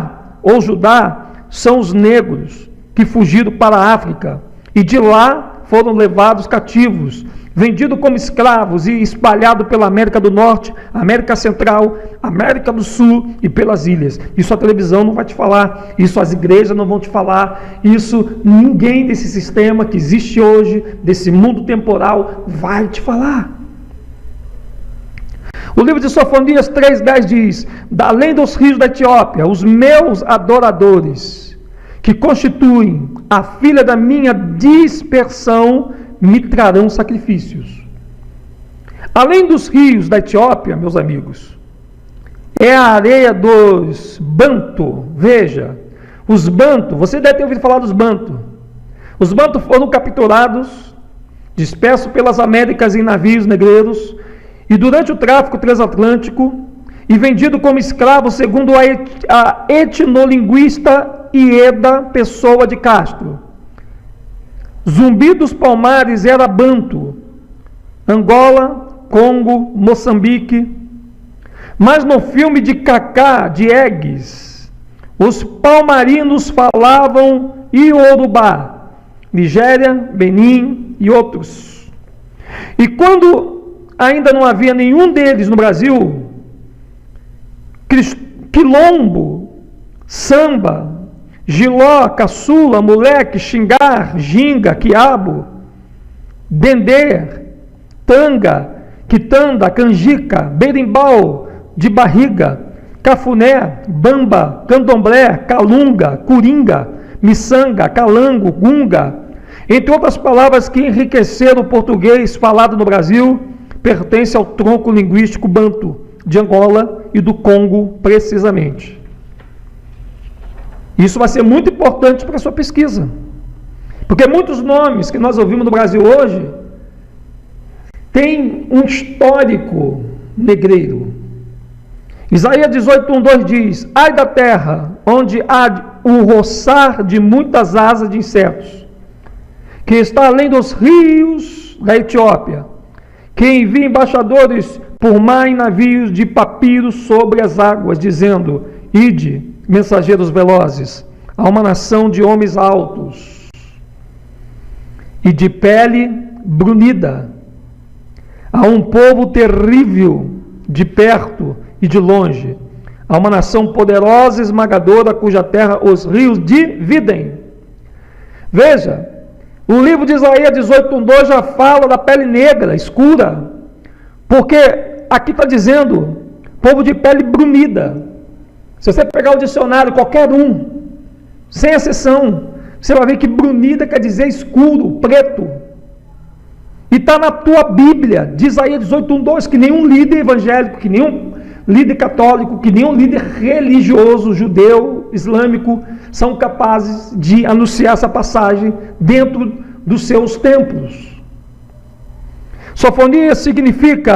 ou Judá, são os negros que fugiram para a África e de lá foram levados cativos, vendidos como escravos e espalhados pela América do Norte, América Central, América do Sul e pelas ilhas. Isso a televisão não vai te falar, isso as igrejas não vão te falar, isso ninguém desse sistema que existe hoje, desse mundo temporal, vai te falar. O livro de Sofonias 3,10 diz: além dos rios da Etiópia, os meus adoradores, que constituem a filha da minha dispersão, me trarão sacrifícios. Além dos rios da Etiópia, meus amigos, é a areia dos Banto. Veja, os Banto, você deve ter ouvido falar dos Banto. Os Banto foram capturados, dispersos pelas Américas em navios negreiros, e durante o tráfico transatlântico, e vendido como escravo, segundo a etnolinguista Ieda Pessoa de Castro. Zumbi dos Palmares era Banto, Angola, Congo, Moçambique. Mas no filme de Cacá de Eggs, os palmarinos falavam Iorubá, Nigéria, Benin e outros. E quando ainda não havia nenhum deles no Brasil, quilombo, samba, giló, caçula, moleque, xingar, ginga, quiabo, dendê, tanga, quitanda, canjica, berimbau, de barriga, cafuné, bamba, candomblé, calunga, coringa, miçanga, calango, gunga, entre outras palavras que enriqueceram o português falado no Brasil, pertence ao tronco linguístico banto, de Angola e do Congo, precisamente. Isso vai ser muito importante para a sua pesquisa, porque muitos nomes que nós ouvimos no Brasil hoje têm um histórico negreiro. Isaías 18:1-2 diz: ai da terra, onde há o roçar de muitas asas de insetos, que está além dos rios da Etiópia, que envia embaixadores por mar em navios de papiro sobre as águas, dizendo: ide, mensageiros velozes, a uma nação de homens altos e de pele brunida, a um povo terrível de perto e de longe, a uma nação poderosa e esmagadora, cuja terra os rios dividem. Veja, o livro de Isaías 18:2 já fala da pele negra, escura, porque aqui está dizendo povo de pele brunida. Se você pegar o dicionário, qualquer um, sem exceção, você vai ver que brunida quer dizer escuro, preto. E está na tua Bíblia, de Isaías 18:1-2, que nenhum líder evangélico, que nenhum líder católico, que nenhum líder religioso, judeu, islâmico, são capazes de anunciar essa passagem dentro dos seus templos. Sofonias significa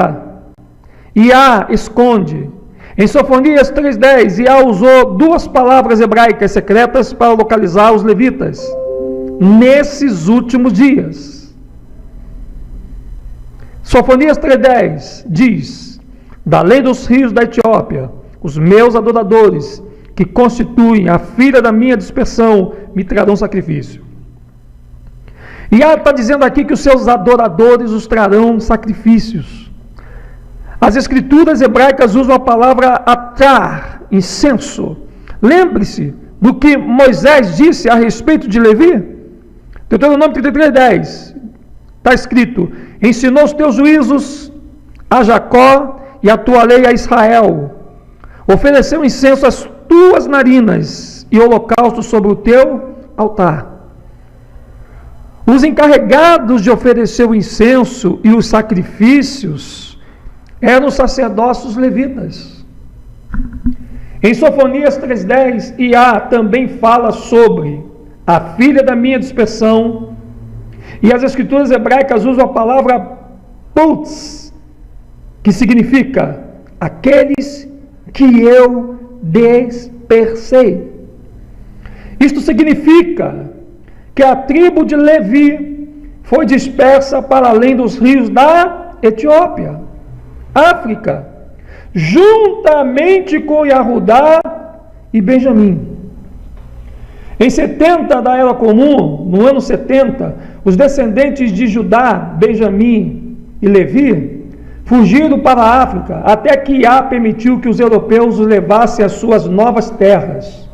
Iá esconde. Em Sofonias 3:10, Iá usou duas palavras hebraicas secretas para localizar os levitas nesses últimos dias. Sofonias 3:10 diz: da lei dos rios da Etiópia, os meus adoradores, que constituem a filha da minha dispersão, me trarão sacrifício. E está dizendo aqui que os seus adoradores os trarão sacrifícios. As escrituras hebraicas usam a palavra atar, incenso. Lembre-se do que Moisés disse a respeito de Levi. Deuteronômio 33:10 está escrito: ensinou os teus juízos a Jacó e a tua lei a Israel. Ofereceu incenso às tuas narinas e holocausto sobre o teu altar. Os encarregados de oferecer o incenso e os sacrifícios eram os sacerdócios levitas. Em Sofonias 3:10, Iá também fala sobre a filha da minha dispersão, e as escrituras hebraicas usam a palavra putz, que significa aqueles que eu dispersei. Isto significa que a tribo de Levi foi dispersa para além dos rios da Etiópia, África, juntamente com Yahudá e Benjamim. Em 70 da Era Comum, no ano 70, os descendentes de Judá, Benjamim e Levi fugiram para a África, até que Iá permitiu que os europeus os levassem às suas novas terras.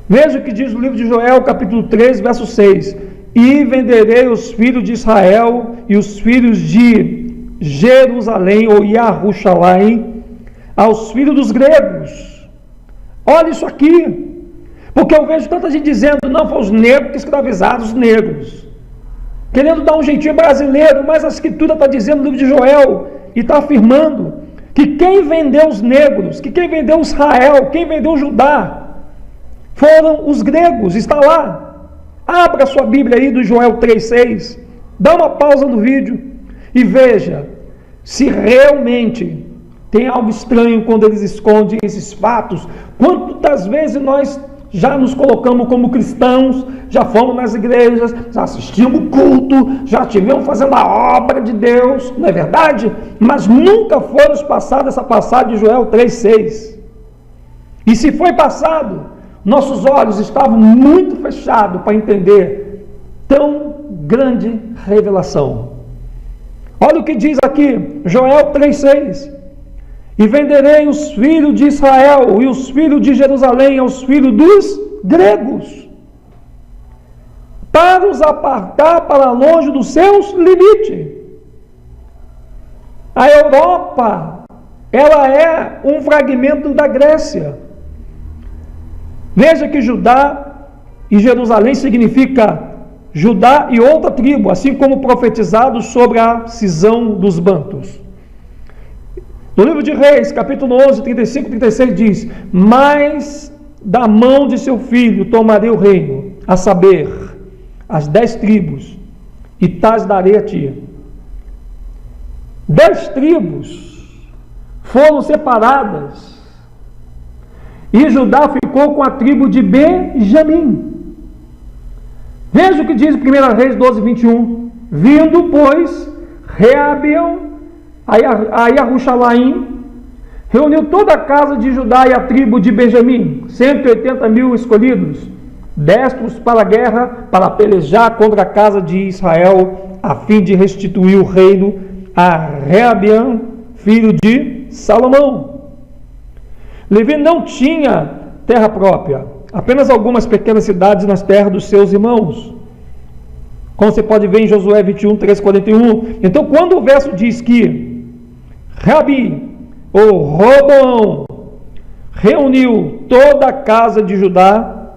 Veja o que diz o livro de Joel, capítulo 3, verso 6. E venderei os filhos de Israel e os filhos de Jerusalém, ou Yahushalaim, aos filhos dos gregos. Olha isso aqui, porque eu vejo tanta gente dizendo, não, foram os negros que escravizaram os negros, querendo dar um jeitinho brasileiro, mas a escritura está dizendo no livro de Joel, e está afirmando, que quem vendeu os negros, que quem vendeu Israel, quem vendeu Judá, foram os gregos. Está lá. Abra sua Bíblia aí do Joel 3:6, dá uma pausa no vídeo e veja se realmente tem algo estranho quando eles escondem esses fatos. Quantas vezes nós já nos colocamos como cristãos, já fomos nas igrejas, já assistimos culto, já estivemos fazendo a obra de Deus, não é verdade? Mas nunca foi nos passada essa passagem de Joel 3:6. E se foi passado, nossos olhos estavam muito fechados para entender tão grande revelação. Olha o que diz aqui, Joel 3:6. E venderei os filhos de Israel e os filhos de Jerusalém aos filhos dos gregos, para os apartar para longe dos seus limites. A Europa, ela é um fragmento da Grécia. Veja que Judá e Jerusalém significa Judá e outra tribo, assim como profetizado sobre a cisão dos bantos. No livro de Reis, capítulo 11, 35 e 36 diz: mas da mão de seu filho tomarei o reino, a saber, as 10 tribos, e tais darei a ti. 10 tribos foram separadas, e Judá ficou com a tribo de Benjamim. Veja o que diz 1 Reis 12, 21. Vindo, pois, Reabião a Yahushalaim, reuniu toda a casa de Judá e a tribo de Benjamim, 180.000 escolhidos, destros para a guerra, para pelejar contra a casa de Israel, a fim de restituir o reino a Reabião, filho de Salomão. Levi não tinha terra própria, apenas algumas pequenas cidades nas terras dos seus irmãos, como você pode ver em Josué 21, 3, 41. Então, quando o verso diz que Rabi, ou Roboão, reuniu toda a casa de Judá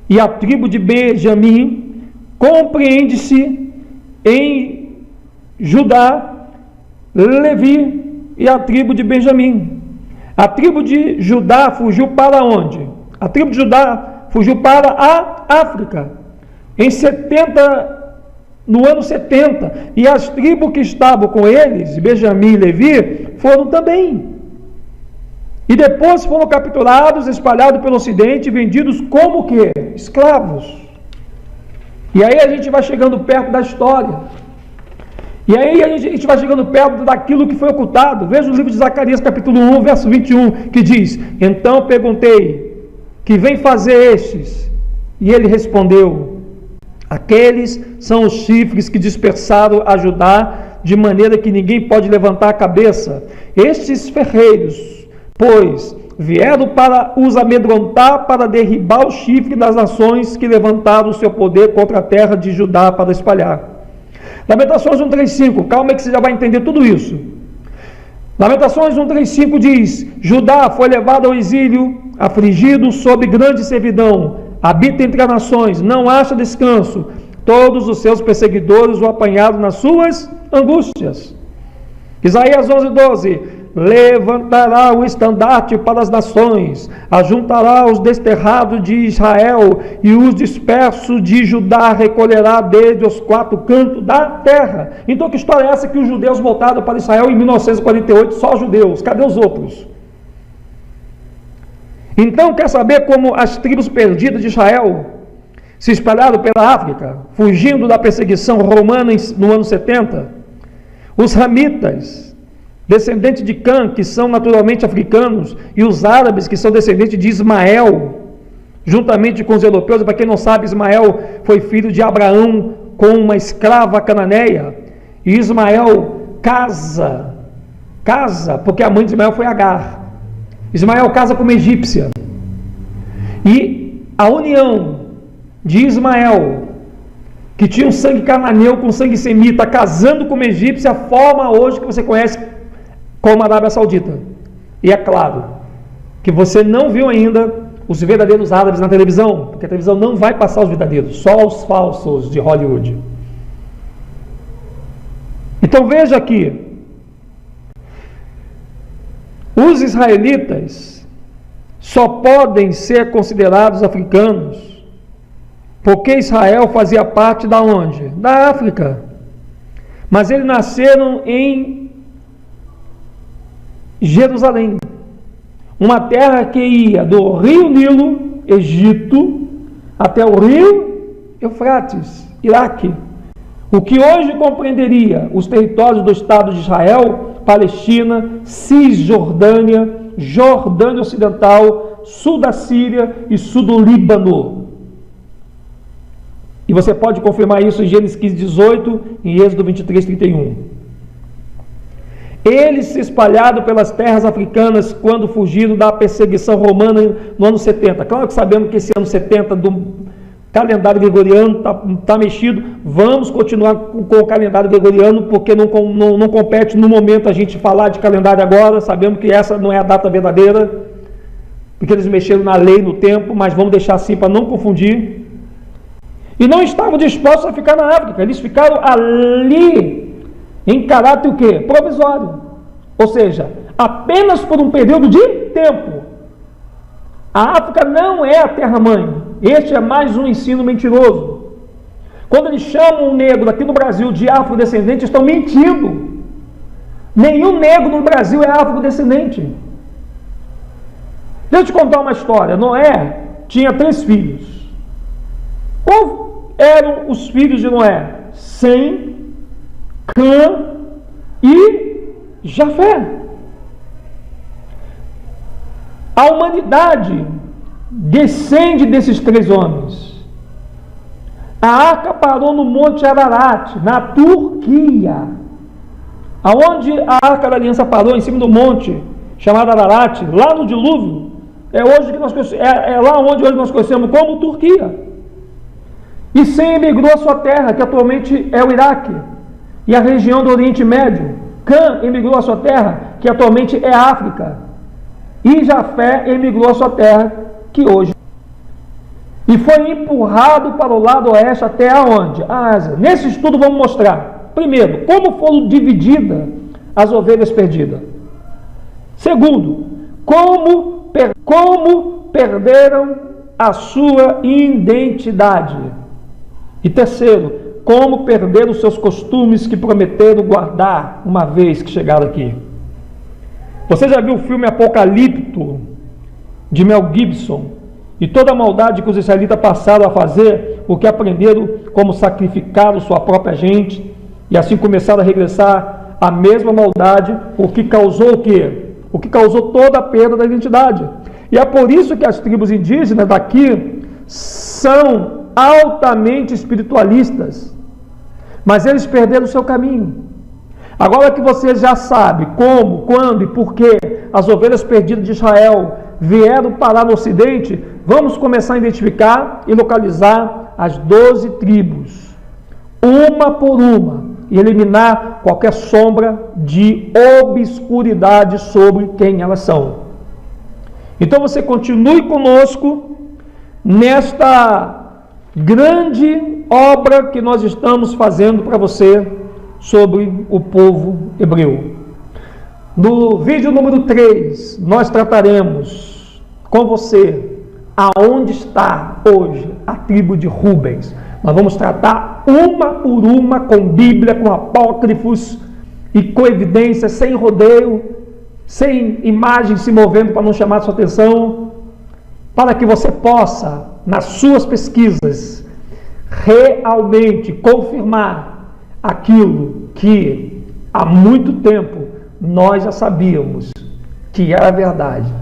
e a tribo de Benjamim, compreende-se em Judá, Levi e a tribo de Benjamim. A tribo de Judá fugiu para onde? A tribo de Judá fugiu para a África, no ano 70, e as tribos que estavam com eles, Benjamim e Levi, foram também. E depois foram capturados, espalhados pelo ocidente, vendidos como que? Escravos. E aí a gente vai chegando perto da história. E aí a gente vai chegando perto daquilo que foi ocultado. Veja o livro de Zacarias, capítulo 1, verso 21, que diz: então perguntei, que vem fazer estes? E ele respondeu: aqueles são os chifres que dispersaram a Judá, de maneira que ninguém pode levantar a cabeça. Estes ferreiros, pois, vieram para os amedrontar, para derribar o chifre das nações que levantaram o seu poder contra a terra de Judá para espalhar. Lamentações 1:3-5, calma que você já vai entender tudo isso. Lamentações 1:3-5 diz: Judá foi levado ao exílio, afligido sob grande servidão, habita entre as nações, não acha descanso, todos os seus perseguidores o apanharam nas suas angústias. Isaías 11:12, levantará o estandarte para as nações, ajuntará os desterrados de Israel e os dispersos de Judá recolherá desde os quatro cantos da terra. Então que história é essa que os judeus voltaram para Israel em 1948, só os judeus, cadê os outros? Então quer saber como as tribos perdidas de Israel se espalharam pela África, fugindo da perseguição romana no ano 70? Os ramitas, descendentes de Cã, que são naturalmente africanos, e os árabes, que são descendentes de Ismael, juntamente com os europeus. Para quem não sabe, Ismael foi filho de Abraão com uma escrava cananeia, e Ismael casa, porque a mãe de Ismael foi Agar. Ismael casa com uma egípcia, e a união de Ismael, que tinha um sangue cananeu com sangue semita, casando com uma egípcia, forma hoje que você conhece como a Arábia Saudita. E é claro que você não viu ainda os verdadeiros árabes na televisão, porque a televisão não vai passar os verdadeiros, só os falsos de Hollywood. Então veja aqui, os israelitas só podem ser considerados africanos porque Israel fazia parte da onde? Da África. Mas eles nasceram em Jerusalém, uma terra que ia do rio Nilo, Egito, até o rio Eufrates, Iraque, o que hoje compreenderia os territórios do Estado de Israel, Palestina, Cisjordânia, Jordânia Ocidental, sul da Síria e sul do Líbano. E você pode confirmar isso em Gênesis 15:18 e em Êxodo 23:31. Eles se espalharam pelas terras africanas quando fugiram da perseguição romana no ano 70. Claro que sabemos que esse ano 70 do calendário gregoriano está mexido. Vamos continuar com o calendário gregoriano, porque não compete no momento a gente falar de calendário agora. Sabemos que essa não é a data verdadeira, porque eles mexeram na lei, no tempo, mas vamos deixar assim para não confundir. E não estavam dispostos a ficar na África, eles ficaram ali em caráter o quê? Provisório, ou seja, apenas por um período de tempo. A África não é a terra-mãe. Este é mais um ensino mentiroso. Quando eles chamam um negro aqui no Brasil de afrodescendente, estão mentindo. Nenhum negro no Brasil é afrodescendente. Deixa eu te contar uma história. Noé tinha 3 filhos. Qual eram os filhos de Noé? Sem, Cã e Jafé. A humanidade descende desses 3 homens. A arca parou no Monte Ararat, na Turquia. Aonde a arca da aliança parou? Em cima do monte chamado Ararat, lá no dilúvio. É lá onde hoje nós conhecemos como Turquia. E Sem emigrou a sua terra, que atualmente é o Iraque, e a região do Oriente Médio. Cã emigrou a sua terra, que atualmente é a África. E Jafé emigrou a sua terra, que hoje. E foi empurrado para o lado oeste até aonde? A Ásia. Nesse estudo vamos mostrar, primeiro, como foram divididas as ovelhas perdidas. Segundo, como perderam a sua identidade. E terceiro, como perderam os seus costumes que prometeram guardar uma vez que chegaram aqui. Você já viu o filme Apocalipto, de Mel Gibson? E toda a maldade que os israelitas passaram a fazer, porque aprenderam como sacrificaram sua própria gente, e assim começaram a regressar à mesma maldade, o que causou o quê? O que causou toda a perda da identidade. E é por isso que as tribos indígenas daqui são altamente espiritualistas, mas eles perderam o seu caminho. Agora que você já sabe como, quando e por que as ovelhas perdidas de Israel vieram parar no Ocidente, vamos começar a identificar e localizar as 12 tribos, uma por uma, e eliminar qualquer sombra de obscuridade sobre quem elas são. Então você continue conosco nesta grande obra que nós estamos fazendo para você sobre o povo hebreu. No vídeo número 3, nós trataremos com você aonde está hoje a tribo de Rubens. Nós vamos tratar uma por uma, com Bíblia, com apócrifos e com evidências, sem rodeio, sem imagens se movendo para não chamar a sua atenção, para que você possa, nas suas pesquisas, realmente confirmar aquilo que há muito tempo nós já sabíamos que era verdade.